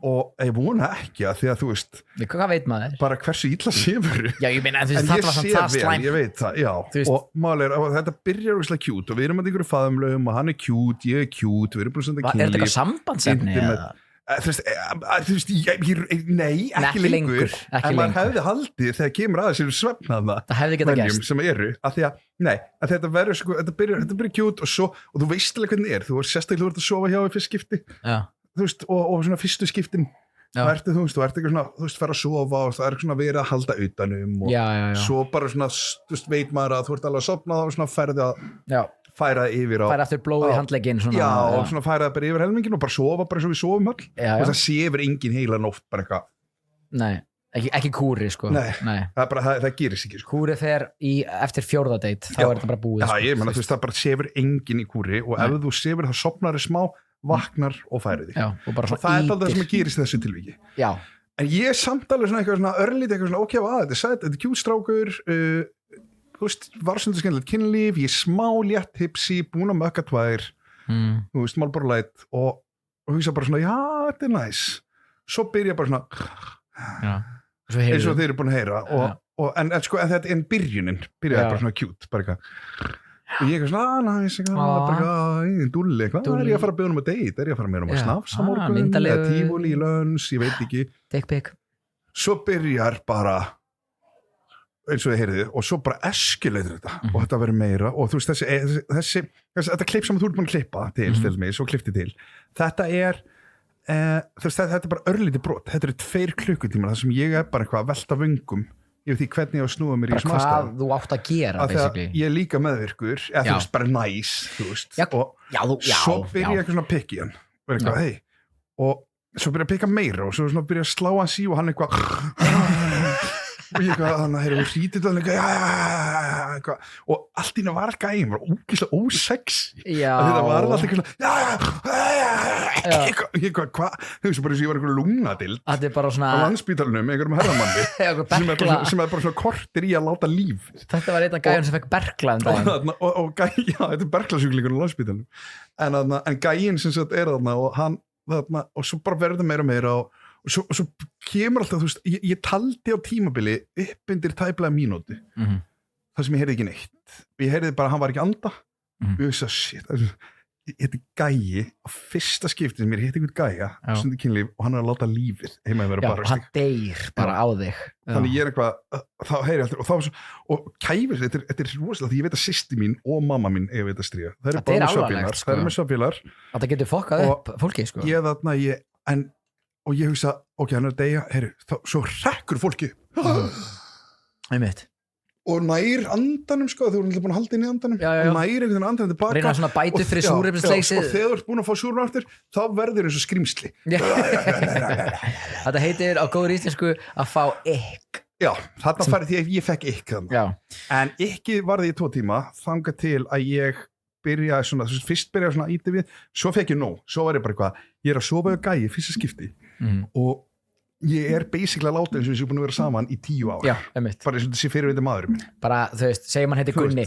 og ég vona ekki að því að þú veist hvað veit maður? Bara hversu illa séfur já, ég meina þetta var samt það slæm ég veit það, já og málega er að þetta byrjar úrslega cute og við erum að einhverju faðumlaugum og hann er cute, ég er cute við erum bara svona kynlíf er þetta eitthvað sambandsefni eða? Þú veist, nei, ekki lengur en maður hefði haldið þegar kemur aðeins sem svefnaðna það hefði getað gerst sem eru, að því að þetta verður sko, þetta byrjar cute og þú veist alveg hvernig er, þú er sérstaklega að sofa hjá í fyrst skipti þú veist, og svona fyrstu skiptin þú ert eitthvað svona, þú veist, fer að sofa og það er svona verið að halda utanum og svo bara svona, þú veist, veit maður að þú ert alveg að sofna og svona ferði að færa yfir færa eftir blóð í handlegginn og svona færa það bara yfir helmingin og bara sofa bara svo við sofum öll og það séfur engin heila nótt bara eitthvað Ekki kúri sko. Nei. Það gerist ekki sko. Kúri fer eftir 4. date þá þetta bara búið sko. Ég meina það bara sefur enginn í kúri og ef þú sefur þá sopnar þið smá, vaknar og færið þig og það er alltaf það sem gerist þessu tilvíki en ég samt alveg svona eitthvað svona örlítið eitthvað svona ok, þetta er kjútstrákur þú veist, var svona skemmtilegt kynlíf ég smá létt hipsi, búin að mökka 2 þú veist, Marlboro Light og hugsa bara svona, já, þetta er næs svo byrja bara svona eins og þeir eru búin að heyra en þetta en byrjunin byrjaði bara svona cute bara eitthvað og ég eitthvað svona, næs, eitthvað dúlli, eitthvað, er ég að fara að bjóða um að date er ég að fara með um að snafsa morgun eða tífúli í lönns, ég veit ekki dick pic svo byrjar bara eins og þið heyrið og svo bara eskileitur þetta og þetta verður meira og þú veist þetta klipp sem þú ert búin að klippa til mig, svo klippti til þetta er þetta er bara örlítið brot þetta eru 2 klukkutímar þar sem ég er bara eitthvað að velta vöngum yfir því hvernig ég á að snúa mér í þessum aðstæðum hvað þú átt að gera basically ég er líka meðvirkur eða þú veist bara næs og svo byrja ég eitthvað svona pikk í hann og eitthvað hei og svo byrja að pikka meira og svo byrja að slá hans í og hann eitthvað og ég eitthvað þannig að þeirra hrítið eitthvað og allt í það var gæðin var ógeðslega ósexy þetta var alltaf eitthvað hvað þú veist bara eins og ég var eitthvað lungnadild þetta er bara svona á Landspítalunum einhverjum herramanni sem er bara svona kortir í að láta líf þetta var einn af gæðin sem fekk berkla og gæðin, já þetta er berklasjúklingur á Landspítalunum en gæðin sem sagt er þarna og hann þarna og svo bara verður það meira og svo kemur alltaf, þú veist, ég taldi á tímabili upp undir tæplega mínútu það sem ég heyrði ekki neitt ég heyrði bara að hann var ekki að anda og ég veist að shit, þetta er gæi á fyrsta skipti sem ég hitti einhvern gæja stundi kynlíf og hann er að láta lífið heima að vera bara hann deyr bara á þig þannig ég er eitthvað, þá heyri alltaf og þá var svo, og kæfis, þetta er rosalega því ég veit að systir mín og mamma mín eiga veit að stríða það eru bara með söfbílar það eru með söfbílar þetta getur fokkað upp fólki sko og ég hugsa, ok, hann er að deyja heyru, svo rekkur fólki einmitt og nær andanum sko, þú erum búin að halda inn í andanum og nær einhvern veginn andanum tilbaka reyna svona bætu fyrir súrefnisleysið og þegar þú ert búin að fá súrefni aftur þá verður eins og skrýmsli þetta heitir á góður íslensku að fá ykk já, þarna farið því að ég fekk ykk en ykki varði í 2 tíma þangað til að ég byrjaði svona, fyrst byrjaði svona ítið við svo fekk ég nóg, svo var ég bara eitthvað ég er að sofa á gæi fyrsta skipti og ég er basically að láta eins og við séum búin að vera saman í 10 ár bara eins og þetta sé fyrirviti maður minn bara þú veist, segjum hann heiti Gunni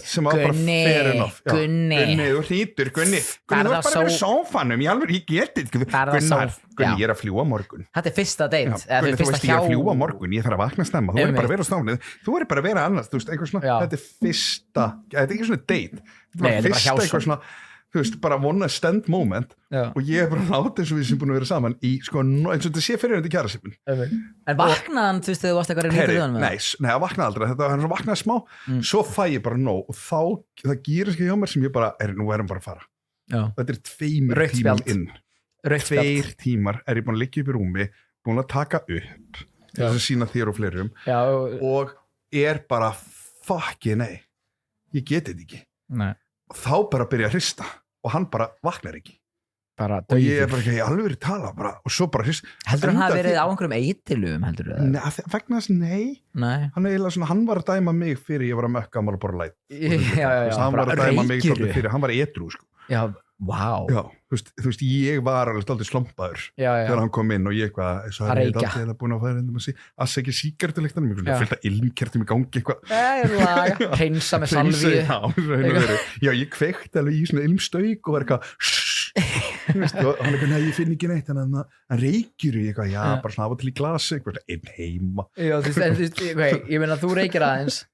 Gunni, þú hlýtur Gunni, þú er bara að vera sófanum ég geti Gunni, ég er að fljúa morgun þetta er fyrsta date Gunni, þú veist ég er að fljúa morgun, ég þarf að vakna snemma þú er bara að vera á stafnið, þú er bara að vera annars þetta er fyrsta, þetta er ekki svona date þetta er fyrsta eitthvað svona þú veist, bara one stand moment og ég er bara látt eins og við sem búin að vera saman í sko, eins og þetta sé fyrir hundi kjærasipin en vaknaðan, þú veist, þegar þú varst eitthvað reyndið við hann nei, það vaknaði aldrei, þetta vaknaði smá svo fæ ég bara nóg og þá það gýr ekki hjá mér sem ég bara, nú erum bara að fara þetta er 2 tímar inn 2 tímar er ég búin að liggja upp í rúmi búin að taka upp til að sína þér og fleirum og er bara fucking nei, ég geti þetta ekki og þá bara byrja að hrista og hann bara vaknar ekki bara og ég er bara ekki alveg verið tala bara, og svo bara hrista heldur hann hafi verið á einhverjum eitilugum heldur þú það? Vegna þess nei hann var að dæma mig fyrir ég var að mökka Marlboro Light hann var að dæma mig fyrir hann var edrú sko. Wow. Já, þú veist, ég var alveg aldrei slompaður þegar hann kom inn og ég eitthvað að reykja það búin að færa að segja síkartuleiktanum ég fylgta ilmkertum í gangi eitthvað hreinsa með salvíu já, ég kveikti alveg í svona ilmstauk og var eitthvað og hann eitthvað, nei, ég finn ekki neitt hann reykjur í eitthvað, já, bara svona af og til í glasi eitthvað, einn heima já, þú veist, ég meina, þú reykir aðeins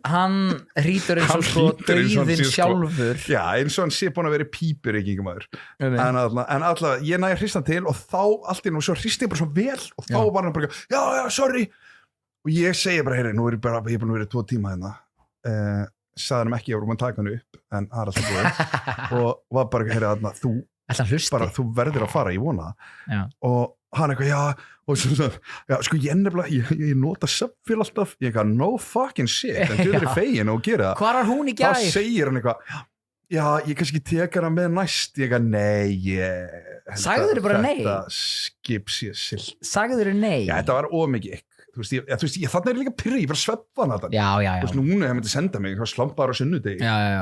hann hrýtur eins og sko dauðinn sjálfur já, eins og hann sé búin að vera pípur en alltaf ég næði hristan til og þá allt í nú svo hristi ég bara svo vel og þá var hann bara já, sorry og ég segi bara, heyri, nú er ég búin að vera 2 tíma hérna sagði hann ekki að ég var búin að taka hann upp en það er alltaf búin og var bara, heyri, þú verður að fara, ég vona og hann eitthvað, já, og svo, já, sko ég nefnilega, ég nota söpfél alltaf, ég eitthvað, no fucking shit, en þú verður fegin og gera það. Hvar var hún í gær? Það segir hann eitthvað, já, ég kannski tekar hann með næst, ég eitthvað, nei, sagður þér bara nei? Þetta skips ég silt. Sagður þér nei? Já, þetta var ómikið ykk, þú veist, þarna líka pyrri, ég bara sveppa hana þetta. Þú veist, núna ég myndi senda mig eitthvað slampar á sunnudegi,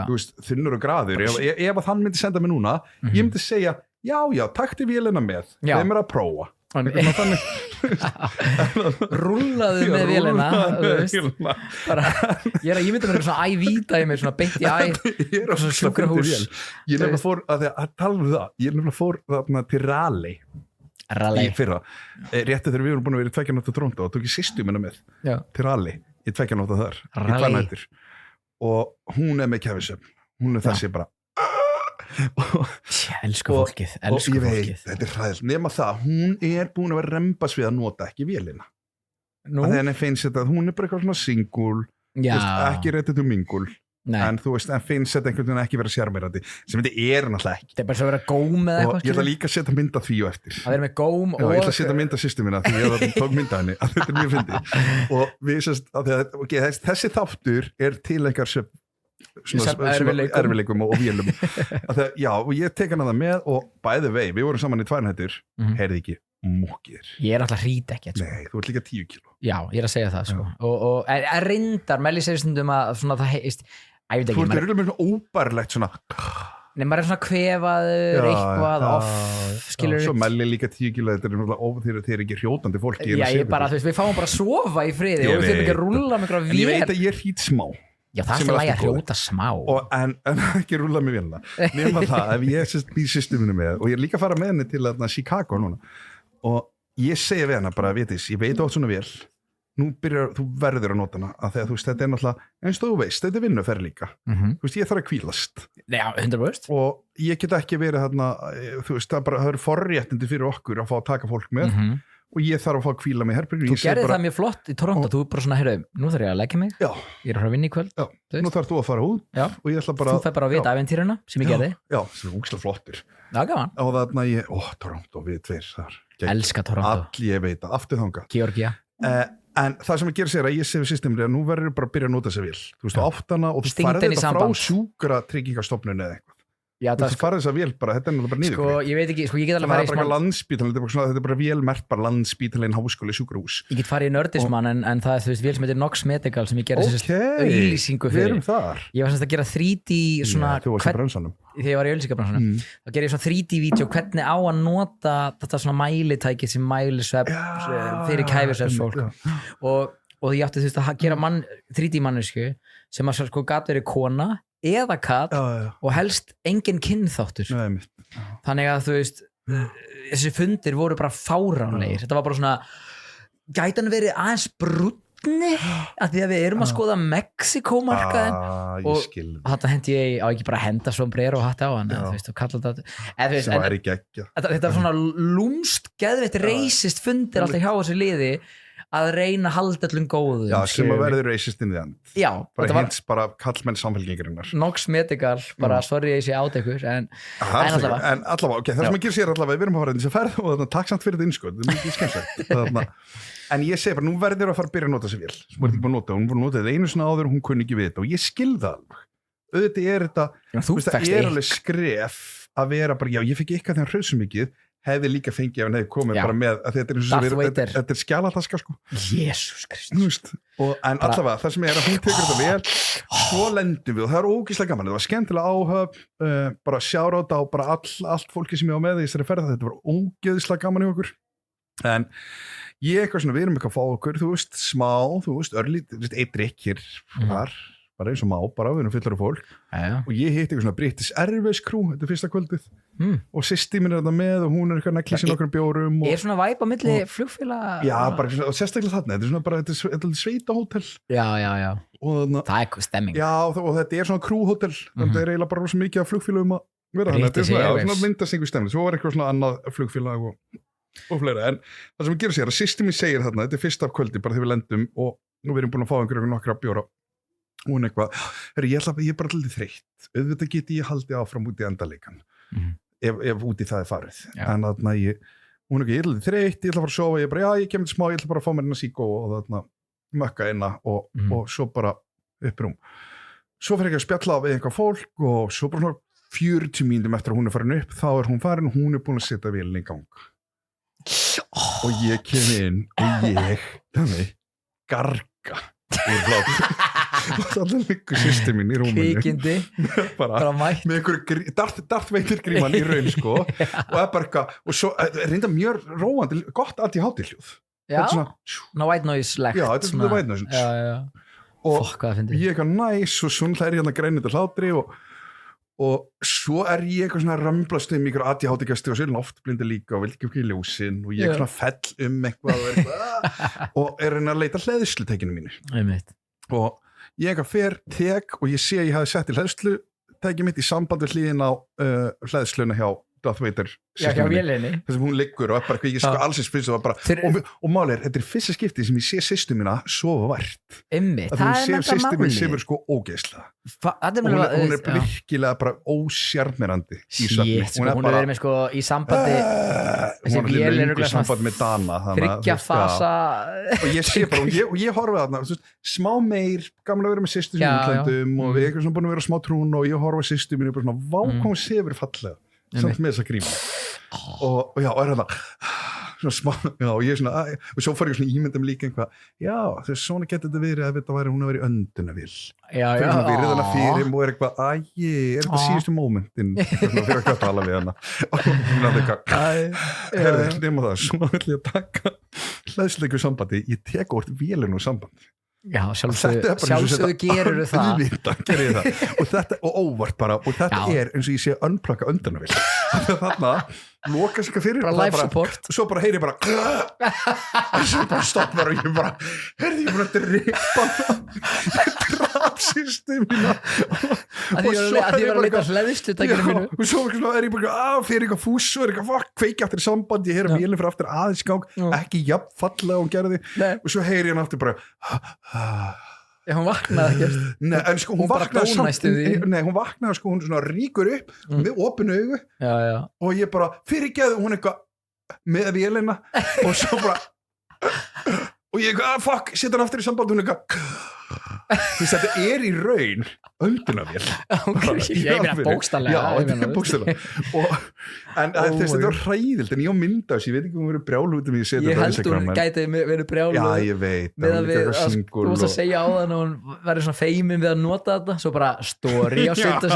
þú veist, þunnur og graður, ef að hann myndi senda mig núna, ég myndi segja, já, takti vélina með, þeim að prófa. Rúllaðu með vélina ég myndi mér svona IV-dæmi svona beint í æð ég er svona sjúkrahús ég nefnilega fór að tala um það ég nefnilega fór þarna til Raleigh í fyrra rétti þegar við vorum búin að vera í 2 nótt á Toronto og tók ég systur minna með til Raleigh í 2 nótt þar í 2 nætur og hún með kæfisöfn hún þessi bara elsku fólkið þetta hræðilt, nema það hún búin að vera rembast við að nota ekki vélina að henni finnst þetta að hún bara eitthvað svona single ekki réttið um mingul en þú veist, en finnst þetta einhvern veginn ekki vera sjarmerandi sem þetta náttúrulega ekki þetta bara svo að vera góm eða eitthvað og ég ætla líka að setja mynda því og eftir að vera með góm og ég ætla að setja mynda systur minna því ég tók mynda henni að þetta mjög fyndið og við sérst þessi þáttur til einhver erfileikum og vélum og ég tek hann að það með og bæði vei, við vorum saman í 2 nætur heyrði ekki múkir ég alltaf hrít ekkert nei, þú ert líka 10 kíló já, ég að segja það sko. og reyndar, Melli segir stundum að svona það heist þú ert með svona óbærlegt svona nei, maður svona kvefaður eitthvað skilur svo Melli líka 10 kíló þetta náttúrulega þeir ekki hrjótandi fólki já, ég bara, þú veist, við fáum bara að sofa í friði og við þurfum ekki að rúlla með en ég veit að ég hrít smá já, það er lægi að hrjóta smá en ekki rúla mig vélina nema það, ef ég býð systeminu með og ég er líka að fara með henni til Chicago núna og ég segi við henni bara, ég veit átt svona vel nú þú verður að nota hana að þegar þú veist, þetta náttúrulega, eins og þú veist, þetta vinnuferð líka þú veist, ég þarf að hvílast já, 100% og ég get ekki verið þarna, þú veist, það eru forréttindi fyrir okkur að fá að taka fólk með og ég þarf að fá að hvíla mig herberginu. Þú gerði það mjög flott í Toronto, þú bara svona, heyrðu, nú þarf ég að leggja mig ég er að fara að vinna í kvöld nú þarf þú að fara út og ég ætla bara þú fær bara að vita æventýruna sem ég gerði sem er úkslega flottur og þarna Toronto, við tveir þar elska Toronto, ég veit að aftur þanga Georgia en það sem að gera sér að ég sé við systemið að nú verður bara að byrja að nota sér vel þú veist, áttana og þú farið þetta frá sjúkra tryggingastofnun eða eitthvað þú farið þess að vel bara, þetta er náttúrulega bara niður sko, ég veit ekki, sko, ég get alveg farið í smá landspítalinn, þetta er bara vélmerkt bara landspítalinn, háskóli, sjúkrahús ég get farið í nördismann en það er þú veist vél sem heitir Nox Medical sem ég gerði auðlýsingu fyrir ég var semst að gera 3D svona þegar ég var í auðlýsingabransunum þá gerði ég svona 3D-vídeó hvernig á að nota þetta svona mælitæki sem mælisvepp fyrir kæfisveppsfólk og ég átti þú veist að gera 3D-mannesku sem að sko gat verið kona eða katt og helst engin kynþáttur þannig að þú veist þessi fundir voru bara fáránlegir þetta var bara svona gæti hann verið aðeins brúnni að því að við erum að skoða Mexikomarkaðin og þetta hendi ég á ekki bara að henda sombrero og hatt á hann þú veist og kalla þetta þetta var svona lúmst geðveitt reisist fundir alltaf hjá þessu liði að reyna að halda allum góðum sem að verður racist in the end bara var... hins bara kallmenn samfélkingarinnar Nox Medical, bara sorry ég sé át ykkur en allavega ok, það sem að gera sér allavega, við erum að fara þess að ferð og takk samt fyrir þetta innskot, þetta er mikið skemmtilegt en ég segi bara, nú verður að fara að byrja að nota sér vel sem verður ekki búin að nota, hún voru að nota þetta einu svona áður og hún kunni ekki við þetta og ég skilða alveg auðvitað er alveg skref að vera bara, já ég fikk eitthvað þegar hrausum mikið hefði líka fengið ef hann hefði komið bara með að þetta er skjálataska sko Jesús Kristus en allavega það sem er að hún tekur þetta vel svo lendum við og það er ógeðslega gaman það var skemmtilega áhöfn bara sjáráta á bara allt fólki sem ég á með í þessari ferð þetta var ógeðslega gaman í okkur en ég eitthvað svona við erum eitthvað að fá okkur þú veist smá, þú veist örlít eitt drikkir þar bara eins og má, bara við erum fullar af fólk og ég hitti eitthvað svona British Airways crew þetta fyrsta kvöldið og systir minn er þetta með og hún er eitthvað nekli sín okkur bjórum er svona væp á milli flugfélag já, bara og sérstaklega þarna, þetta er svona bara þetta er sveitahótel já, og það er stemming já, og þetta er svona crewhótel þetta er eiginlega bara rosa mikið af flugfélagum að vera þannig þetta er svona myndast einhver stemming svo var eitthvað svona annað flugfélag og fleira, en það sem við gerum sér að systir minn segir þarna, þetta er fyrst af kvöldi bara þegar við lendum og nú við erum búin að fá einhverjum nokkra bjóra og hún eitthvað, ég er bara alltaf þreytt auðvitað geti ég haldið áfram út í endaleikan ef út í það er farið en þarna hún eitthvað, ég er alltaf þreytt, ég ætla að fara að sofa ég bara, já, ég kemur til smá, ég ætla bara að fá mér inn að síkó og þarna mökka inna og svo bara upp rúm svo fyrir ekki að spjalla við einhvað fólk og svo bara 40 mínútum eftir að hún er farin upp þá er hún farin og hún er búin að setja vélina í gang og ég kem inn og garga úr hlátri og þannig liggur systir mín í rúminu kvikindi bara með einhverju Darth Vader gríman í raun sko og bara eitthvað og svo reynda mjög róandi gott ADHD-hljóð white noise legt já, þetta er white noise og ég eitthvað næs og svo hlæri hérna grænit hlátri og svo ég eitthvað svona römblast ykkur ADHD-gesti og svo loftblindi líka og vildi ekki ljósin og ég svona fell eitthvað og reyna að leita hleðslutekinu mínu og ég eitthvað tek og ég sé að ég hafi sett í hleðslutekinu mitt í samband við hlýðin á hleðsluna hjá Darth Vader hjá vélinni þess að hún liggur og bara ég sko allsins fyrst og máli þetta fyrsta skipti sem ég sé systur mína sofa vært það er systur mín sefur sko ógeðslega hún er virkilega bara ósjarmerandi í svefni hún er verið með sko í sambandi hún er lengur samband með Dana þriggja fasa og ég sé bara og ég horfi þarna smá meir gamla að vera með systur sín og við eitthvað svona búin að vera smá trún og ég horfi systur mín og bara svona vákom sefur fallega samt með þessa gríma og já, og hérna svona smá, já, og ég svona og svo fór ég svona ímyndum líka einhvað já, þess svona getur þetta verið að þetta væri hún að vera í öndunavél fyrir svona verið hana fyrir og eitthvað, er þetta síðustu mómentin fyrir að hvað tala við hana og hún hafði eitthvað nema það, svona vill ég taka hlæðsleiku sambandi, ég tek úr vélinu sambandi já, sjálfsögðu gerur það og þetta, og óvart bara og þetta er eins og ég sé að unplugga öndunavél þarna, loka sig fyrir bara life support og svo bara heyri ég bara og svo bara stoppar og ég bara heyrði ég bara að drepa drafsýstu mína og svo er ég bara og svo er ég bara fyrir eitthvað fús og er eitthvað kveiki aftur í sambandi ég heyri vélinn fyrir aftur aðeins gang ekki jafn fallega og gerði og svo heyri ég hann aftur bara hún vaknaði ekki nei, en sko hún vaknaði sko hún svona ríkur upp með opinu augu og ég bara fyrirgeðu hún eitthvað með vélina og svo bara og ég eitthvað fuck, setja hann aftur í samband hún eitthvað þetta er í raun öndunavél ég meina bókstaflega en þetta var hræðilt en ég á mynda þess, ég veit ekki hún verið brjálu út ég held hún gæti verið brjálu já ég veit þú varst að segja á þann og hún verið svona feimin við að nota þetta svo bara story á svolítið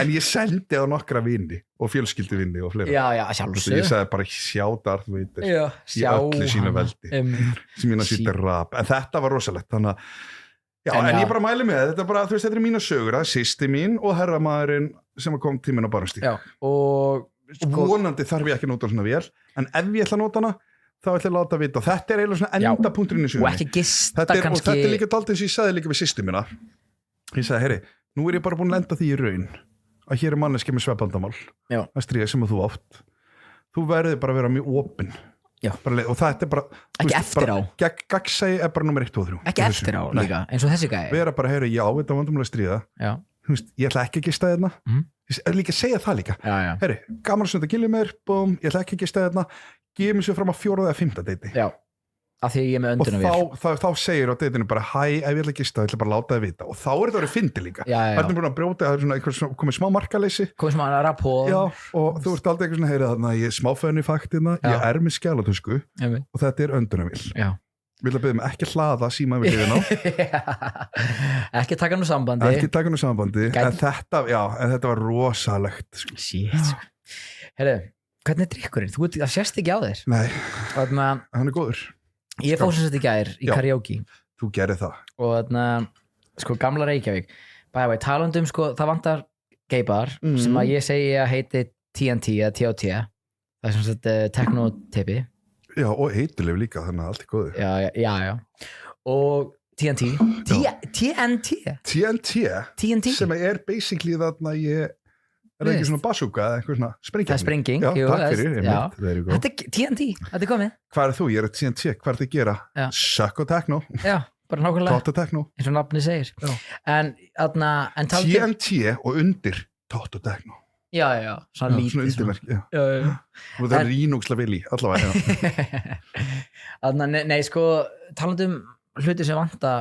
en ég sendi á nokkra vini og fjölskyldu vini og fleira sjálfsög ég sagði bara sjá Darth Vader í öllu sínu veldi sem ég sýtti rap en þetta var rosalegt þannig að en ég bara mæli með þetta bara, þú veist, þetta er mína sögur það er systir mín og herramaðurinn sem kom tíminn á barnstík og vonandi þarf ég ekki að nota svona vél en ef ég ætla að nota hana þá ætla ég að láta vita og þetta er eiginlega svona endapunkturinn í sögunni og ekki gista kannski og þetta er líka daldið sem ég sagði líka við systir mína ég sagði, heyri, nú er ég bara búin að lenda því í raun að hér er manneski með svefnbandamál að stríða sem þú átt þú verður bara að vera mjög opinn og það er bara ekki eftir á gaggsæi er bara nummer 1 og 3 ekki eftir á líka, eins og þessi gæi við erum bara að heyra, já, þetta er vandamál að stríða ég ætla ekki að gista þérna ég er líka að segja það líka heyri, gaman að snöta gilið mér, búm, ég ætla ekki að gista þérna gefum sér fram á 4. eða 5. deiti af því ég er með öndunavél og þá segir á deitinu bara hæ, ef ég ætla að gista, ég ætla bara að láta það vita og þá er þetta að vera fyndi líka það er búin að brjóta, það er svona komið smá markaleysi komið smá rapport og þú ert aldrei eitthvað svona að heyra þarna ég er smáfæðin í faktina, ég er með skjálatösku og þetta er öndunavél vil að byrja mig ekki að hlaða síma við liðin á ekki taka nú sambandi en þetta var rosalegt herru, hvernig er drikkurinn? Það sést ekki á þér nei, hann er góður ég fór sem sagt í gær í karaoke þú gerir það og þarna, sko, gamla Reykjavík bæði talandum, sko, það vantar geibar sem að ég segi að heiti TNT eða TOT það er sem sagt teknotippi já, og heituleg líka, þannig að allt er góður já og TNT sem er basically þarna ég er ekki svona bazooka eða eitthvað svona sprenging það er sprenging, takk fyrir, þetta er TNT, þetta er komið hvað er þú, ég er TNT, hvað er það að gera suck og techno bara nákvæmlega, Toto Techno eins og nafni segir en TNT og undir Toto Techno svona undirverk og það er rínúksla vilji allavega nei, sko, talandum hluti sem vanta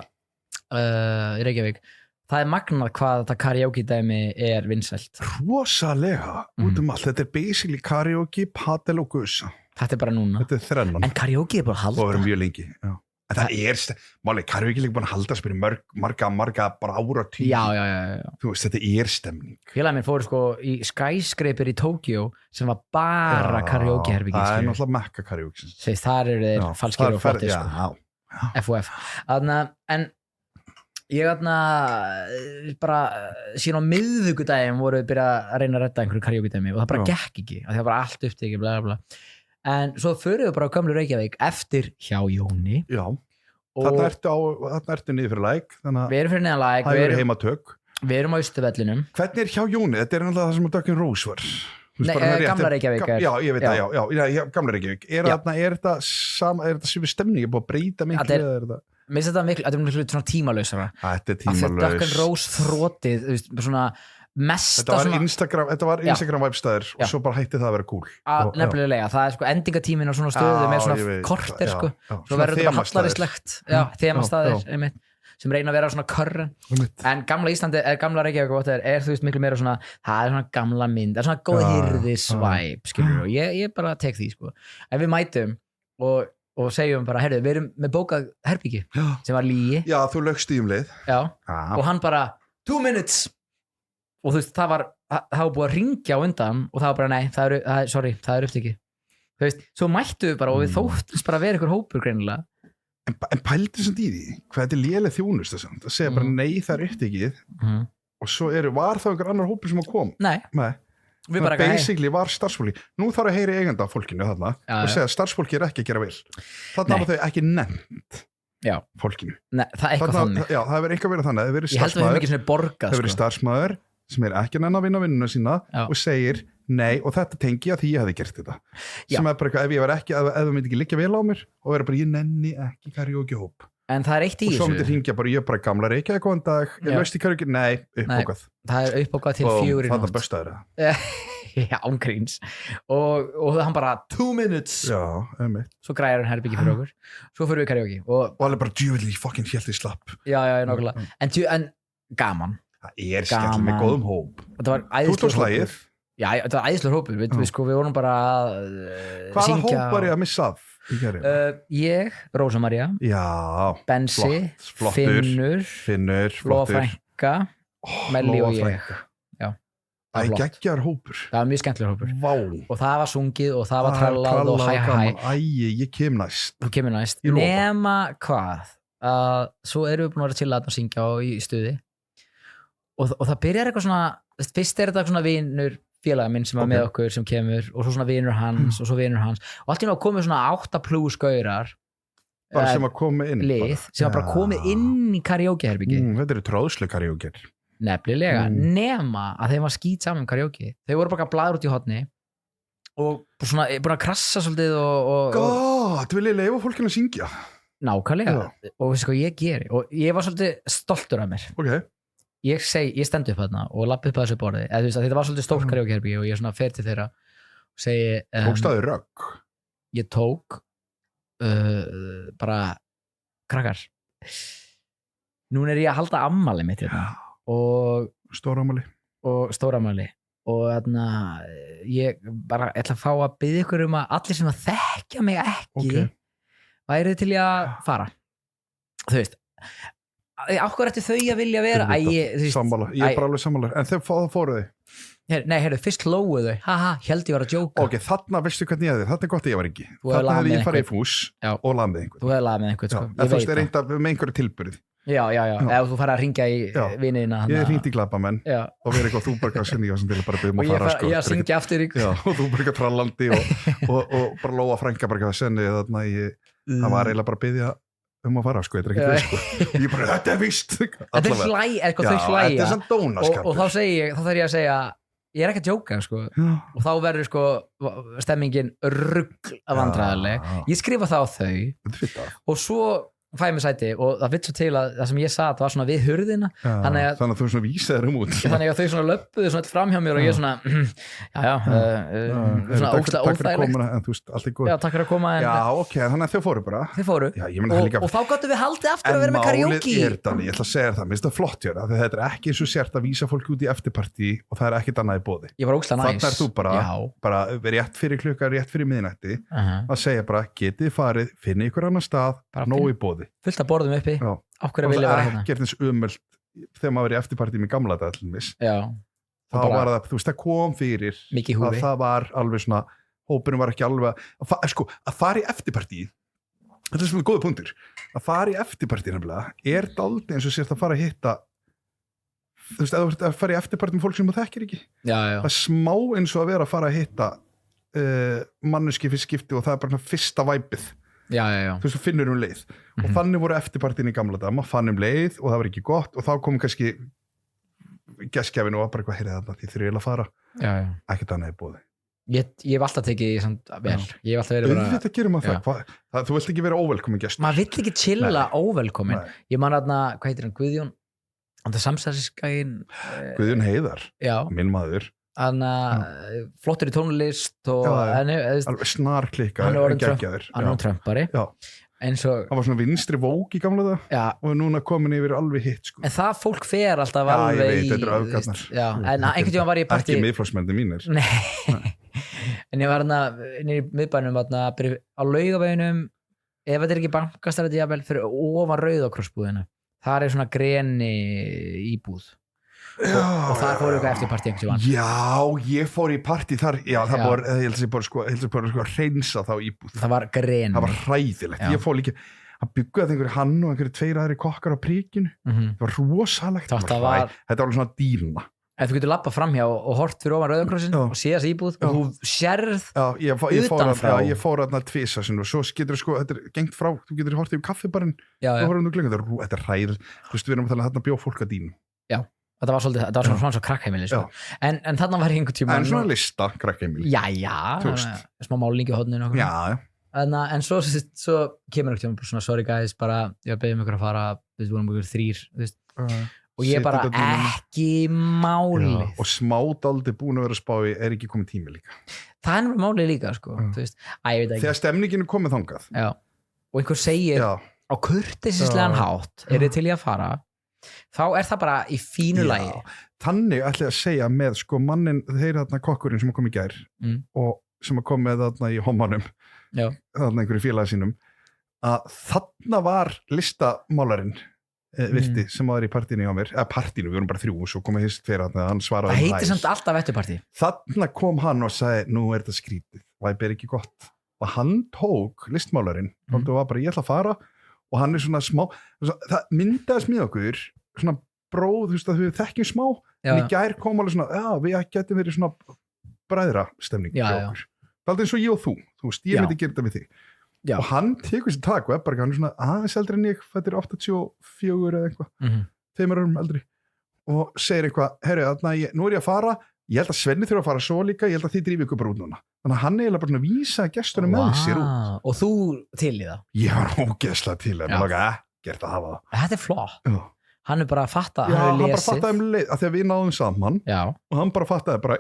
í Reykjavík það er magnað hvað þetta karaoke dæmi er vinsælt rosalega, út allt, þetta er basically karaoke, padel og gusa þetta er bara núna, þetta er þrennan en karaoke er bara halda og verður mjög lengi En það máli, karaoke líka búin að halda spyrir marga bara áratugir. Já. Þú veist, þetta stemning. Félaginn minn fór sko í skyscraper í Tókíó sem var bara karaoke-herbygging. Það náttúrulega mekka karaoke. Þar eru þeir falskir og flottir sko. FOF. En ég bara síðan á miðvikudaginn voru við byrjað að reyna að redda einhverju karaoke-dæmi og það bara gekk ekki. Það var bara allt upptekið, bla bla bla. En svo förum við bara á gömlu Reykjavík eftir hjá Jóni. Já, þarna ertu niður fyrir læk. Við erum fyrir niður læk. Það eru heimatök. Við erum á Austurvellinum. Hvernig hjá Jóni? Þetta náttúrulega það sem að Dökkin Rós var. Nei, gamla Reykjavík. Já, ég veit það, já, gamla Reykjavík. Er þetta svipu stemning? Ég búið að breyta miklu eða er þetta? Mér finnst þetta miklu svona tímalausara. Þetta tímalaus. Dökkin Rós þrotið, svona mesta þetta var Instagram webstæðir og svo bara hætti það að vera cool nefnilega, það er sko endingatímin á svona stöðu með svona korter sko svo verður þetta bara hallarislegt þemastaðir einmitt sem reyna að vera svona körren en gamla Íslandi, gamla Reykjavík er þú veist miklu meira svona, það er svona gamla mynd það er svona góð hirðisvæp skilur og ég bara tek því sko en við mætum og segjum bara, heyrðu, við erum með bókað herbyggi sem var lygi já, þú lögst í leið og hann bara, 2 minutes og þú veist, það var búið að ringja á undan og það var bara, nei, það er upptekið þú veist, svo mættu við bara og við þóttist bara að vera ykkur hópur greinilega en pældi sem í því, hvað þetta léleg þjónust það segja bara, nei, það er upptekið og svo var það einhver annar hópur sem að kom nei. Það basically var starfsfólki nú þarf að heyri eigenda fólkinu þarna og segja að starfsfólki ekki að gera vel þarna var þau ekki nefnt fólkinu það er eitthvað þannig já, það hefur eitthvað verið þannig ég held að við hefum ekki svona borgað það verið starfsmaður sem ekki að nenn að vinna vinnuna sína og segir nei og þetta tengi að því ég hefði gert þetta sem bara eitthvað, ef ég var ekki, ef það myndi ekki liggja vel á mér og vera bara, ég nenni ekki karaoke hóp en það er eitt í þessu og svo myndi hringja bara, ég bara gamla Reykjavík góðan dag, ég löst í karaoke, nei, uppbókað það er uppbókað til 4 í nótt það bestaður það já, ángríns og hann bara 2 minutes já, einmitt svo græjar hann herbyggi fyrir okkur svo fyrir við karaoke og alveg bara djúvillig, ég fucking hélt því slapp já, nákvæmlega en gaman það skemmt með góðum hóp þetta var æðislegur hópur já, þetta var æðislegur hópur við vorum bara að hvaða hóp var ég að missa af? Ég, Rósa María Bensi, Finnur Lóa Frænka Melli og ég það er geggjar hópur það var mjög skemmtilegur hópur Vá. og það var sungið og það var trallað og hæ ég kem næst nema hvað svo erum við búin að vera til að syngja í stuði og það byrjar eitthvað svona fyrst er þetta svona vinur félaga minn sem var með okkur sem kemur og svo svona vinur hans og svo vinur hans og allt í náttúrulega komið svona 8+ gaurar bara sem að koma inn lið sem var bara komið inn í karaoke-herbyggi þetta eru tróðslu karaoke nefnilega, nema að þeim var skít saman karaoke þau voru bara bladur út í hotni og svona búin að krassa svolítið gott, vil ég leifa fólkinu að syngja nákvæmlega og veistu hvað ég geri og ég var svolítið stoltur af mér ég stend upp þarna og lappi upp að þessu borði eða þú veist að þetta var svolítið stórt karaoke-herbyggi og ég svona fer til þeirra og segi tókstaðu rögg ég tók bara krakkar núna er ég að halda ammali mitt hérna og stóramali og þarna ég bara ætla að fá að biðja ykkur um að allir sem að þekkja mig ekki væri til að fara þú veist ákveður eftir þau að vilja vera sammála, ég er bara alveg sammála en þegar fóru þau nei, fyrst hlóðu þau haha, held ég var að jóka ok, þarna veistu hvernig ég hefði, þarna er gott að ég var ekki þarna hefði ég farið í fús og lað með einhvern þú hefði lað með einhvern, sko en þú veist, er reynda með einhverju tilburð já, eða þú farið að ringja í viniðina ég hringdi í Glappamenn og verið eitthvað þú bara sinni og bara byggðum að fara og ég syngja aftur og þú bara eitthvað trallandi og bara Lóa Frænka bara eitthvað senni það var eiginlega bara að byggja að fara, sko, þetta er ekki sko. Ég bara, þetta er víst þetta er hlæja þetta er samt dónaskapur og þá þarf ég að segja ég er ekki að djóka, sko og þá verður, sko, stemmingin rugl af vandræðarleg ég skrifa það á þau og svo fæði mig sæti og það vill svo til að það sem ég sagði var svona við hurðina þannig að þú svona vísaðir út þannig að þau svona löppuðu svona fram hjá mér og ég svona svona ógeðslega óþægilegt en þú veist, allt er góð takk fyrir að koma ok, þannig að þau fóru bara og þá gáttum við haldið aftur að vera með karaoke ég ætla að segja það, mér finnst það flott hér þetta er ekki eins og sért að vísa fólki út í eftirpartí og það er ekkert annað í boði ég var ógeðslega næs þannig er þú bara rétt fyrir klukka, rétt fyrir miðnætti að segja bara, getið farið, finni ykkur annar stað, nóg í boði fullt að borðum uppi, okkur að vilja vera hérna ekkert eins umöld þegar maður var í eftirpartí með gamla dagallmis þá var það, þú veist, það kom fyrir að það var alveg svona hópurinn var ekki alveg að fara í eftirpartí þetta er svona góða punktur að fara í eftirpartí nefnilega er dálítið eins og sérst að fara að hitta þú veist, að þú ert að fara í eftirpartí með fólk sem þú þekkir ekki það er smá eins og að vera að fara að hitta manneski fyrir skipti og það er bara fyrsta væpið þú veist, þú finnur leið og þannig voru eftirpartin í gamla dag maður fann leið og það var ekki gott og þá kom kannski gestgjafinn og var bara eitthvað heyrið þarna því þeir eru að fara ekkert annað í boði ég hef alltaf tekið vel ég hef alltaf verið bara þetta gerum að það þú vilt ekki vera óvelkomin gestur maður vill ekki chilla óvelkomin ég man aðna, hvað heitir hann, Guðjón það er samsæðisgægin Guðjón Heiðar, minn maður flottur í tónlist og alveg snarklikka hann er Trumpari hann var svona vinstri vók í gamla það og núna komin yfir alveg hitt en það fólk fer alltaf alveg ég veit, þetta eru öfgarnar en einhvern tíma var ég partí ekki miðflokksmennir mínir en ég var hérna í miðbænum á Laugaveginum ef þetta er ekki bankastræti jafnvel fyrir ofan Rauðakrossbúðina það er svona greni íbúð og það fór eitthvað eftir partí ég fór í partí þar það var, ég held að ég bara að reynsa þá íbúð það var gren það var hræðilegt, ég fór líka að byggja það einhverju hann og einhverju tveir aðri kokkar á príkinu það var rosalegt þetta var alveg svona dýrna en þú getur lappað framhjá og hort fyrir ofan Rauðakrossin og sé þessi íbúð og þú sérð utanfrá ég fór aðna tvisa og svo getur þetta er gengt frá, þú getur hortið um kaffibarinn þetta er hræð, þú veist við erum að tala þarna bjó fólk að dýnum þetta var svona svo krakkheimili en þarna var einhvern tíma en svona lista krakkheimili smá málingi á hodninu en svo kemur einhvern tíma svona sorry guys, bara ég beðum ykkur að fara við vorum ykkur 3 og ég bara ekki máli og smádaldi búin að vera spái er ekki komið tími líka það er máli líka sko þegar stemningin er komið þangað og einhver segir á kurteisislegan hátt er þið til ég að fara þá er það bara í fínu lagi þannig ætla ég að segja með sko mannin, þeir þarna kokkurinn sem kom í gær og sem kom með þarna í hommanum þarna einhverju félagi sínum að þarna var listamálarinn virti sem var í partíinu á mér partíinu, við vorum bara 3 og svo komið hist fyrir hann svaraði það heitir samt alltaf eftirpartí þarna kom hann og sagði, nú er þetta skrítið væp er ekki gott og hann tók listmálarinn og var bara, ég ætla að fara og hann er svona smá það myndaðist með okkur svona bróð, þú veist að við þekkjum smá en í gær kom alveg svona, við getum verið svona bræðra stemning hjá okkur það er eins og ég og þú veist, ég myndi gera þetta við þig og hann tekur sér tak og er bara hann er svona aðeins eldri en ég, þetta er 84 eða eitthvað 5 árum eldri og segir eitthvað, herru, nú er ég að fara ég held að Svenni þurfa að fara svo líka ég held að þið drífi ykkur bara út núna þannig að hann eiginlega bara svona vísa gestunum með sér út og þú til í það? Ég var ógeðslega til gert að hafa það þetta er flott hann er bara að fatta hann bara fattaði leið að þegar við náðum saman og hann bara fattaði bara,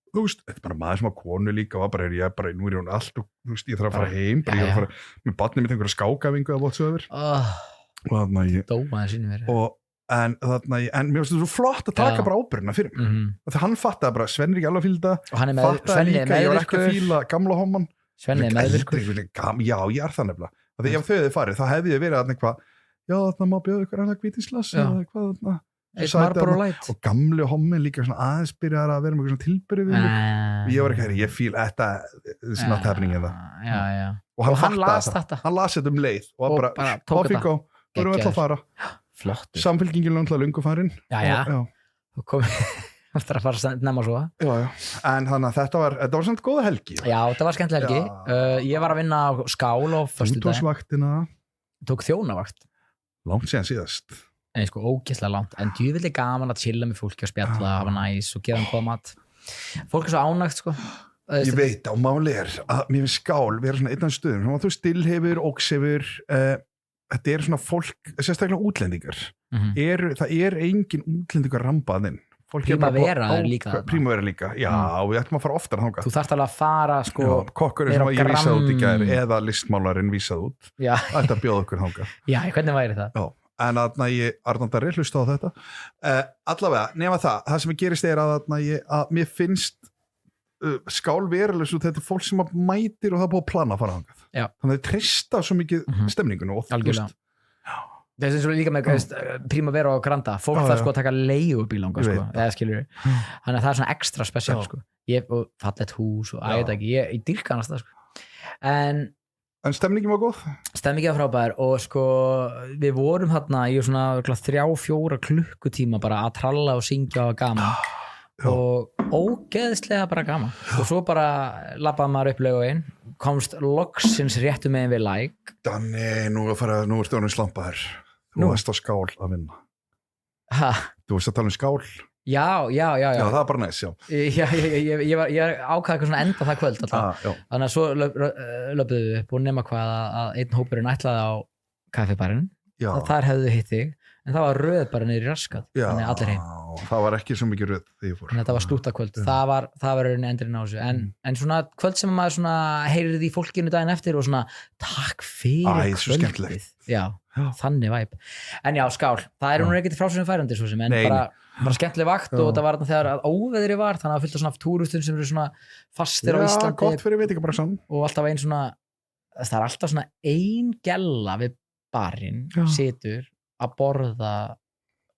þú veist, þetta er bara maður sem var konu líka og bara, nú er hún allt og þú veist, ég þarf að fara heim ég þarf að fara með barnið mitt einhverja skákavingu eða whatsoever og þarna dómaði sínum verið en mér finnst þetta svo flott að taka bara ábyrgðina fyrir mig þegar hann fattaði bara, Svenni er ekki alveg að fíla þetta og hann er meðvirkur ég var ekki að fíla gamla homman Svenni er meðvirkur já, ég er það nefnilega þegar þau hefði farið, þá hefði ég verið eitthvað já, þarna má bjóða ykkur annað hvítinsglas eða eitthvað þarna og gamli hommi líka svona aðeins byrjar að vera með svona tilbyrði ég var ekki, ég fíl þetta is not happening in það og hann las þetta leið og bara tók þetta þú erum við að fara samfélkingin lungu farin þú komið eftir að fara nefn að svo en þannig að þetta var samt góða helgi þetta var skemmtileg helgi ég var að vinna á skál á föstudaginn tók þjónavakt langt síðan síðast en sko ógeðslega langt, en djúvillig gaman að chilla með fólki og spjalla, hafa næs og gefa góða mat fólk er svo ánægt sko ég veit á máli að mér finnst skál vera svona einn af stöðum, þú stillhefur, óksefur þetta svona fólk, sérstaklega útlendingar það engin útlendingar rambaðinn. Primavera líka. Primavera líka, já, við ættum að fara oftar þangað. Þú þarft alveg að fara sko. Já, kokkurinn sem ég vísaði út í gær eða listmálarinn vísaði út. Já. Þetta bjóða okkur þangað. Já, hvernig væri það? Já, en Arnaldari hlusta á þetta. Allavega, nema það sem gerist að mér finnst skál veruleg svo þetta fólk sem mætir og það búið að plana að fara þangað. Já. Þannig að það treysta svo mikið stemningunum og algjörlega. Það er líka með Primavera og Granda fólk það sko að taka leigubíl sko, eða skilur þannig að það er svona ekstra spesial sko. Og fallet hús og ég dýrka annars það sko. En stemningin var góð? Stemningin var frábær og sko við vorum þarna í svona 3-4 klukkutíma bara að tralla og syngja og gaman og ógeðslega bara gaman og svo bara labbaði maður upp laugaveginn komst loksins réttu megin við læk Danni, nú ertu orðin slampaður þú varst á skál að vinna þú varst að tala skál já, það er bara næs, ég ákvaði eitthvað svona enda það kvöld þannig að svo löpuðu við upp og nema hvað að einn hópurinn ætlaði á kaffibarinn þar hefðu hitt þig en það var röð bara niður í raskat þannig allir heim það var ekki svo mikið röð þegar ég fór þetta var stúttakvöld, það var rauninni endurinn á þessu en svona kvöld sem maður svona heyrir í fólkinu daginn eftir og svona takk fyrir kvöldið þannig væp en já, skál, það er hún ekki til frásögnum færandi svo sem en bara skemmtileg vakt og það var þegar að óveðri var þannig að það fylgta svona túristum sem eru svona fastir á Íslandi gott fyrir veitingabrassan og alltaf ein svona það er alltaf svona ein gella við barinn situr að borða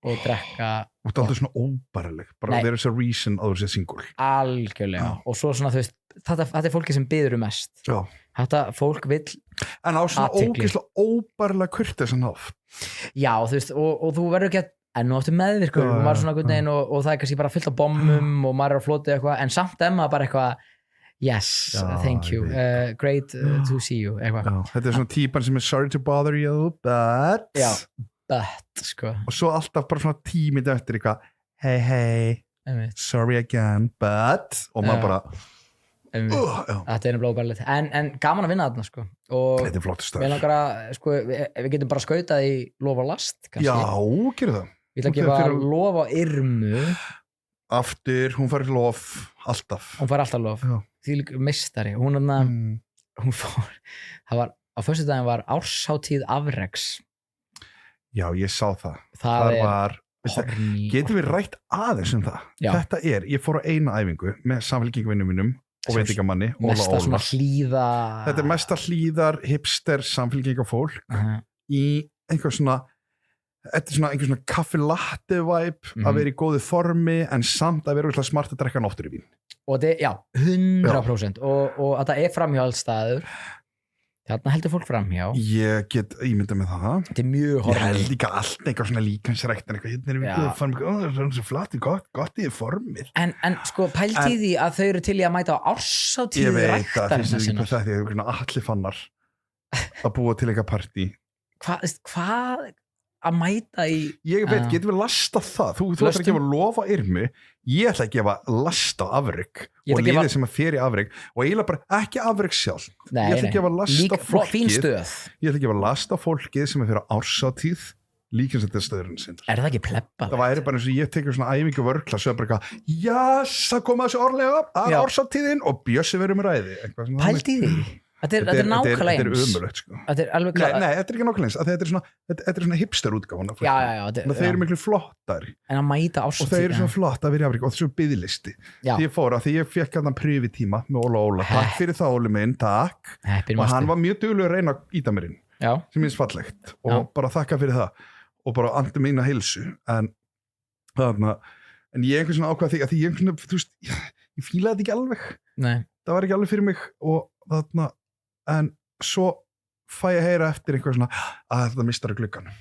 og drekka og það er alltaf svona óbærileg bara there is a reason að þú sé single algjörlega og svo svona þú veist þetta er fólki sem biður mest þetta fólk vill en á svona ógeðslega óbærilega kurteis já þú veist og þú verður ekki að enn og aftur meðvirkur og maður svona guðnegin og það er kannski bara fyllt á bombum og maður er á floti eitthvað en samt maður bara eitthvað yes, thank you, great to see you eitthvað þetta er svona típan sem er sorry to bother you but sko. Og svo alltaf bara svona tímið eftir eitthvað hey sorry again but og maður bara þetta er blóðbærlegt en gaman að vinna þarna sko. Og þetta er flott stöð sko, við getum bara skautað í lof og last kannski. Já, gerðu það við ætlum að gefa lof á Irmu aftur, hún fær lof alltaf lof því líka mistari hún fór það var, á föstudaginn var árshátíð afreks já, ég sá það var getum við rætt aðeins það þetta ég fór á eina æfingu með samfélkingavinnum mínum og veitingamanni mesta svona hlýða þetta er mesta hlýðar hipster samfélkingafólk í einhver svona þetta er svona einhver svona kaffi latte vibe að vera í góðu formi en samt að vera smart að drekka náttúru vín og þetta, 100% og þetta er framhjálpsstaður þarna heldur fólk framhjá ég get ímyndað með það þetta er mjög horfið ég held líka allt eitthvað svona líkansrækt en eitthvað hérna er við góða form það er svo flatt, gott í formið en sko pælt í því að þau eru til í að mæta á árshátíð ég veit að það finnst ekki þetta ég er allir fannar að búa til eitthvað partí hvað að mæta í ég veit, getum við lasta það þú ætlar að gefa lofa Irmu ég ætla að gefa lasta á afrek og liðið sem að fer í afrek og eiginlega bara ekki afrek sjálf ég ætla að gefa lasta fólkið ég ætla að gefa lasta fólkið sem að fyrir árshátíð líkansættastöðurinn sinna er það ekki plebbað? það væri bara eins og ég tekur svona æfingu vörkla svo bara eitthvað það koma þessu árlega að árshátíðin og Bjössi verður með ræði pælt í því Þetta er nákvæmlega eins. Þetta er ömurlegt sko. Þetta er alveg Nei, þetta er ekki nákvæmlega eins. Þetta er svona hipster útgáfuna. Já. Þeir eru miklu flottari. En að mæta árstíð. Og þeir eru svona flott að vera í Afríku og þessu biðlisti. Því ég fór að því ég fekk hann pröfutíma með Óla. Takk fyrir það Óli minn, takk. Og hann var mjög duglegur að reyna að íta mér inn. Já. Sem minnst fallegt. Og bara þakka fyrir það. Og bara andi mína heilsu. En ég einhvern svona ákvað því að ég einhvern svona, þú veist, ég fílaði þetta ekki alveg. Nei. Það var ekki alveg fyrir mig og en svo fæ ég að heyra eftir einhver svona að þetta mistar að glugganum.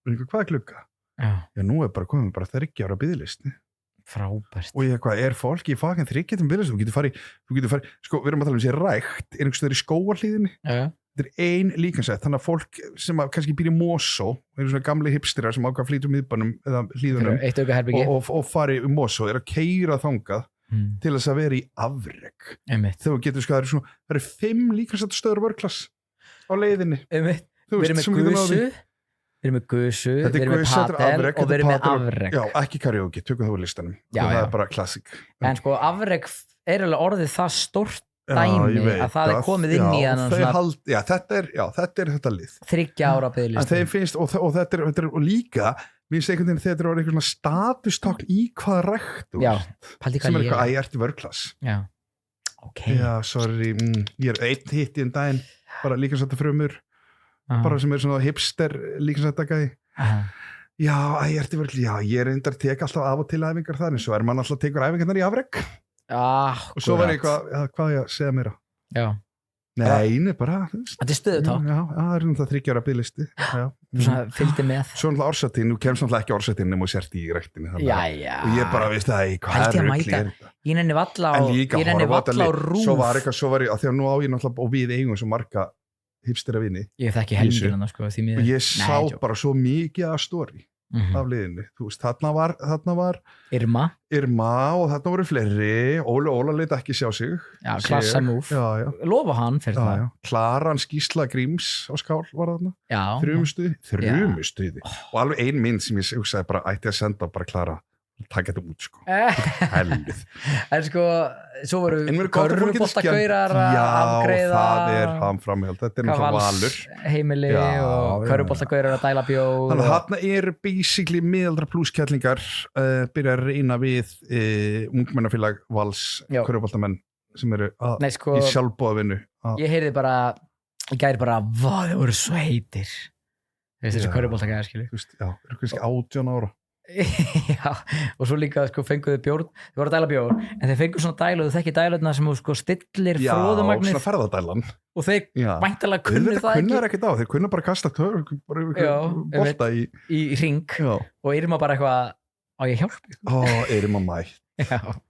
Hvað er glugga? Já, nú er bara komið bara 30 ára biðlisti. Frábært. Og ég er fólk í fakin 30 biðlisti, þú getur farið, sko, við erum að tala um þessi rækt, einhvers stöður í Skógarhlíðinni. Já. Þetta er ein líkansætt, þannig að fólk sem kannski býr í Mosó, eru svona gamli hipsterar sem ákvað flýtur miðbænum eða hlíðunum og fari í Mosó, að keyra þangað til þess að vera í afrek þegar þú getur sko það eru 5 líkansættastöður vörklass á leiðinni Við erum með gusu, við erum með padel og við erum með afrek. Já, ekki karaoke, tökum það úr listanum. Það er bara klassik. En sko, afrek alveg orðið það stórt dæmi að það komið inn í hann þetta er þetta lið 30 ára biðlist þeim finnst, og þetta er og líka, minnst einhvern veginn þetta er eitthvað svona statustákn í hvað rækt sem er eitthvað, ég ert í vörklass sorry, ég er einn hitt í en daginn, bara líkansætta frumur bara sem er svona hipster líkansætta gæði ég ert í vörklass, ég er reyndar að teka alltaf af og til æfingar þar, en svo er mann alltaf að tekur æfingarnar í afrek og svo var eitthvað, hvað ég að segja mér nei, bara þetta er stöðuták það er náttúrulega 30 ára biðlisti fylgdi með svo náttúrulega orðsættin, þú kemst náttúrulega ekki orðsættin nema og sért í ræktinni og ég bara veist það, hvað er rugl ég nenni valla á rúf svo var ég, að því að nú á ég náttúrulega og við eigum svo marga hipstera vini ég þekki helmingina sko og ég sá bara svo mikið að stóri af liðinu, þú veist, þarna var Irma og þarna voru fleiri, Óla leit ekki sjá sig klassa múf, lofa hann fyrir það Klaran Skísla Gríms á Skál var þarna, þrumustuði og alveg ein mynd sem ég hugsaði bara ætti að senda bara Klara taka þetta út sko helvið en sko, svo voru körfuboltagaurar að afgreiða það er hann framhjald, þetta er náttúrulega Valur heimili og körfuboltagaurar að dæla bjór þannig að þarna er basically miðaldra pluskjallingar byrja að reyna við ungmennafélag Vals körfuboltamenn sem eru í sjálfboðavinnu ég heyrði bara, ég gæri bara hvað þeir voru svo heitir þessi körfuboltagaurar skilju eru kannski 18 ára og svo líka sko, fenguðu bjórn, þau voru að dæla bjórn en þeir fengu svona dælu og þau þekki dæluna sem sko, stillir fróðumagnir svona ferðadælan og þeir væntalega kunnu það ekki þeir kunnu bara kasta bolta í ring og Irma bara eitthvað á ég hjálp Irma mætt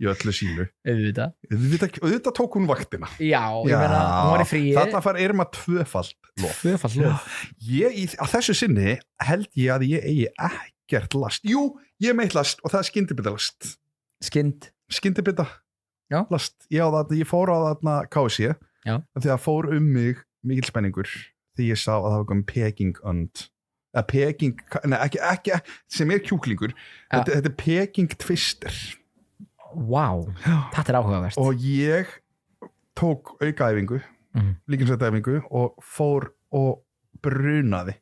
í öllu sínu auðvitað tók hún vaktina ég meina, hún var í fríi þarna fær Irma tvöfalt lof á þessu sinni held ég að ég eigi ekkert last, ég meitt last og það er skyndibita-last skyndibita last, ég fór á þarna KC því að fór mig mikil spenningur því ég sá að það var komið Peking-önd Peking, ekki sem er kjúklingur þetta er Peking Twister þetta er áhugavert og ég tók aukaæfingu líkamsrættaæfingu og fór og brunaði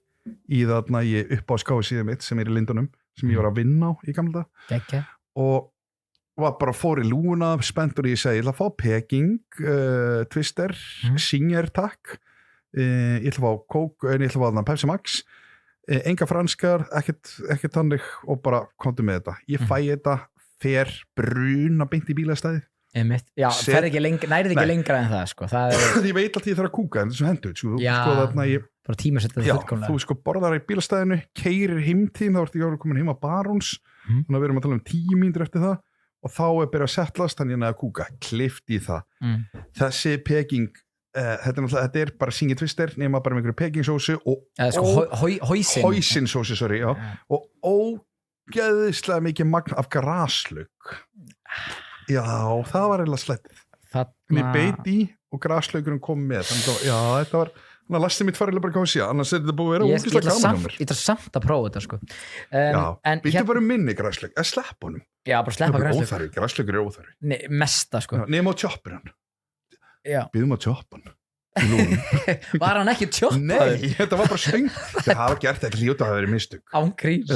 í þarna ég upp á skásíðu mitt sem er í Lindunum sem ég var að vinna á í gamla og var bara fór í lúna spenntur ég segi, ég ætla að fá Peking Twister, Singer takk ég ætla að fá Coke ég ætla að fá þarna Pepsi Max enga franskar, ekkert þannig og bara komdu með þetta ég fæ þetta, fer bruna beint í bílastæði nærið ekki lengra en það sko. ég veit alltaf ég þarf að kúka en þessu hendur sko, þarna ég bara tímasetja það fullkomlega þú sko borðar í bílastæðinu, keyrir heimtíðin þá ertu ekki komin heim að Barons þannig að við erum að tala 10 mínútur eftir það og þá er byrjað að settlast þannig að kúka klift í það þessi Peking þetta er bara Singer Twister nema bara með einhverju Peking sósu og hóisin sósu og ógeðislega mikið magn af graslauk það var eiginlega slettið mér beit í og graslaukurinn kom með þannig að þetta var lastið mitt farilega bara kási annars er þetta búið að vera ógeðslega gaman á mér ég þarf samt að prófa þetta sko býttu bara minni graslauk, slepp honum bara sleppa graslauk graslaukur er óþarfi mesta sko nema á tjoppur hann býðum á tjoppan var hann ekki tjoppaður? Nei, þetta var bara stöng það hafa gert ekki ljóta að það verið mistök ángríms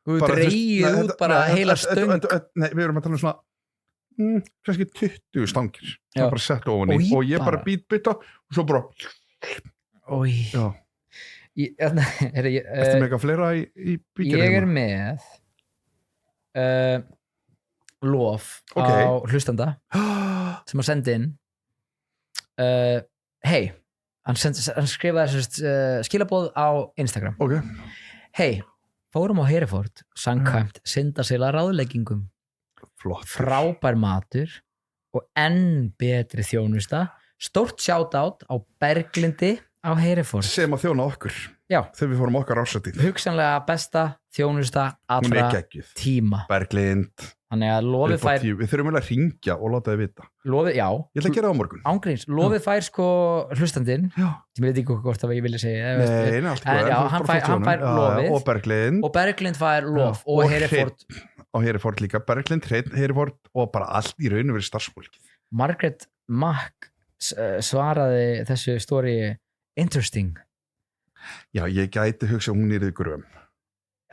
þú dreigir út bara heila stöng nei, við erum að tala svona kannski 20 stangir það er bara sett ofan í og ég bara býta og svo bara Ertu með eitthvað fleira í bíkjum? Ég er með lof á hlustanda sem að senda inn hei, hann skrifaði skilaboð á Instagram hei, fórum á Hereford samkvæmt syndasela ráðleggingum frábær matur og enn betri þjónusta stórt shoutout á Berglindi á Hereford sem að þjóna okkur þegar við fórum okkar ársættíð hugsanlega besta þjónusta allra tíma Berglind þannig að Lofið fær við þurfum vel að ringja og láta þið vita Lofið, já, ég ætla að gera það á morgun ángríns, Lofið fær sko hlustandinn sem ég veit ekki hvort það ég vilja segja nei, allt góð hann fær Lofið og Berglind fær Lof og Hereford líka Berglind, Hereford og bara allt í raun og verið starfsfólki Margaret Mack svaraði þessu story interesting já, ég gæti hugsa hún í gröm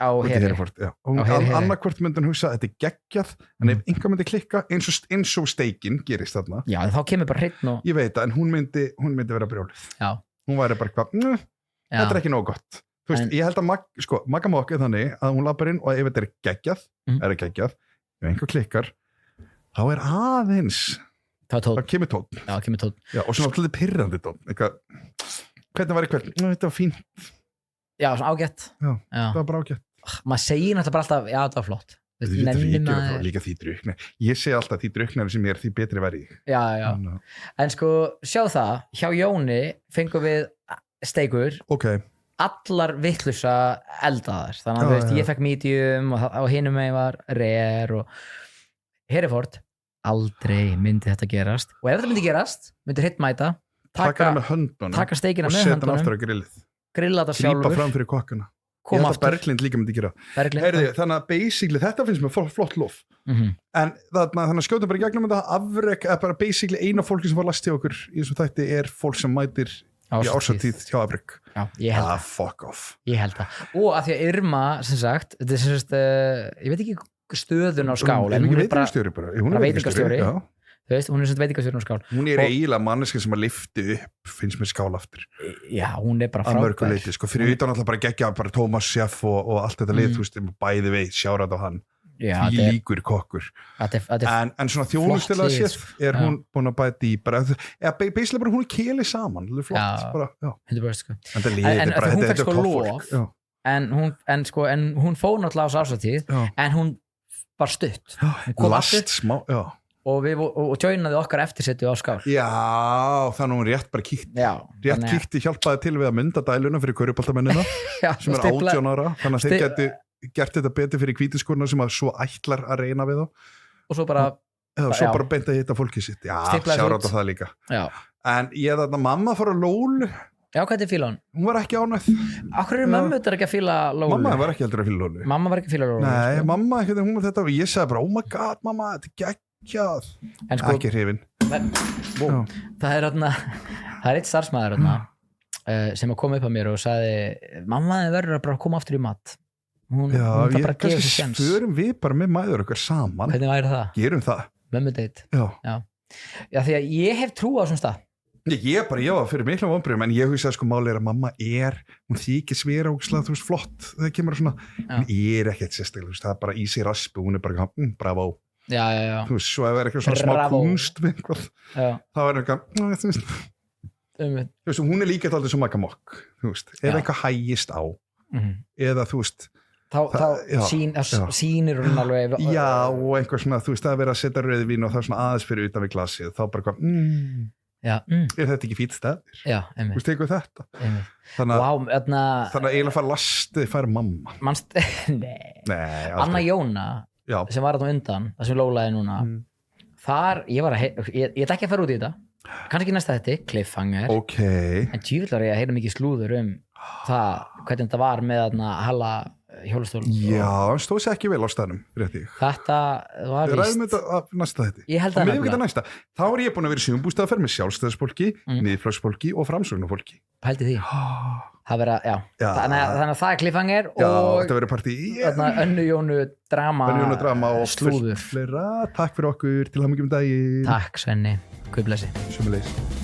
á Hereford annarkvort myndi hún hugsa þetta geggjað en ef einhver myndi klikka eins og steikin gerist þarna já, þá kemur bara hreinn og ég veit það, en hún myndi vera brjálið hún væri bara hvað, þetta er ekki nóg gott þú veist, ég held að Magga Mock er þannig að hún lappar inn og ef þetta er geggjað ef einhver klikkar þá er aðeins það kemur tónn og svona alltaf pirrandi tónn hvernig var þetta var fínt já, svona ágætt það var bara ágætt maður segir náttúrulega bara alltaf, já, það var flott líka því druknar ég segi alltaf því druknar sem ég er því betri verið já. En sko, sjá það hjá Jóni fengum við steikur allar vittlusa eldaðar þannig að ég fekk medium og hinum megin var rare og Hereford aldrei myndi þetta gerast og ef þetta myndi gerast, myndi hitt mæta taka steikina með höndunum og setja hann aftur á grillið grilla þetta sjálfur grípa fram fyrir kokkana ég held að Berglind líka myndi gera þannig að basically þetta finnst mér flott lof en þannig að skjóta bara í gegnum þetta afrek er bara basically eina fólki sem var last hjá okkur í þessu þætti er fólk sem mætir í ársatíð hjá afrek fuck off ég held það og að því að Irma sem sagt þetta er sem sagt ég veit ekki stöðun á skál en hún er bara veitingastjóri hún er svona veitingastjóri á skál hún er eiginlega manneska sem að lifti upp finnst mér skál aftur já, hún er bara frábær fyrir utan alltaf bara geggja bara Thomas Chef og allt þetta lið bæði veit, sjárat á hann því líkur kokkur en svona þjónustilega Chef er hún búin að bæða dýpar basically bara hún er keli saman flott, 100% en hún fekk sko lof en hún fór náttúrulega á sásatíð en hún var stutt last smá, og joinaði okkar eftirsetju á skál já, þannig hún rétt bara kíkti hjálpaði til við að mynda dæluna fyrir köruboltamennina sem er 18 ára þannig að þeir geti gert þetta betur fyrir hvítiskórna sem að svo ætlar að reyna við þá og svo bara beint að hitta fólkið sitt sjárat á það líka en ég þarna mamma fór að lólu já, hvað er fílan? Hún var ekki ánægð Akkur eru mömmu þetta ekki að fíla lólu? Mamma var ekki heldur að fíla lólu Mamma var ekki að fíla lólu nei, mamma ekki, hún var þetta og ég sagði bara oh my god mamma, þetta er geggjað ekki hrifin það er eitt starfsmæður sem að koma upp að mér og sagði mamma verður að bara koma aftur í mat hún það bara gefur sér sjens förum við bara með mæður okkar saman hvernig væri það? Gerum það mömmu date já, því að ég hef trú á svona stað ég var fyrir mikla vonbrigðum en ég hugsaði sko máli er að mamma hún þykir svera og þú veist flott það kemur svona, hún er ekkert sérstaklega það er bara í sig raspu, hún er bara bravo já. Þú veist, svo ef það er eitthvað svona smá kunst við eitthvað þá er eitthvað þú veist, hún er líka alltaf svo Magga Mock þú veist, ef eitthvað hægist á eða þú veist þá sýnir hún alveg já, og einhver svona, þú veist, það er verið að setja rauðvín og það er svona aðeins fyrir utan við glasið þá bara hvað er þetta ekki fýtt stafir? Já, þú veist, tegur þetta þannig að eiginlega fara lastið fær mamma nei Anna Jóna sem var þarna undan, það sem lólaði núna þar, ég ætla ekki að fara út í þetta kannski ekki næsta þetta, cliffhanger en tjúvillar ég að heyra mikið slúður það, hvernig þetta var með að hala hjólastól já, stóð sér ekki vel á staðnum þetta var við ræðum þetta næsta þetta ég held að næsta þá er ég búin að vera í sumumbústaðaferð með sjálfstæðisfólki miðflokksfólki og framsóknarfólki hældi því það vera, þannig að það er cliffhanger og þetta verður partí Önnu Jónu drama og slúður takk fyrir okkur, til hamingjum daginn takk Svenni, guð blessi sömuleiðis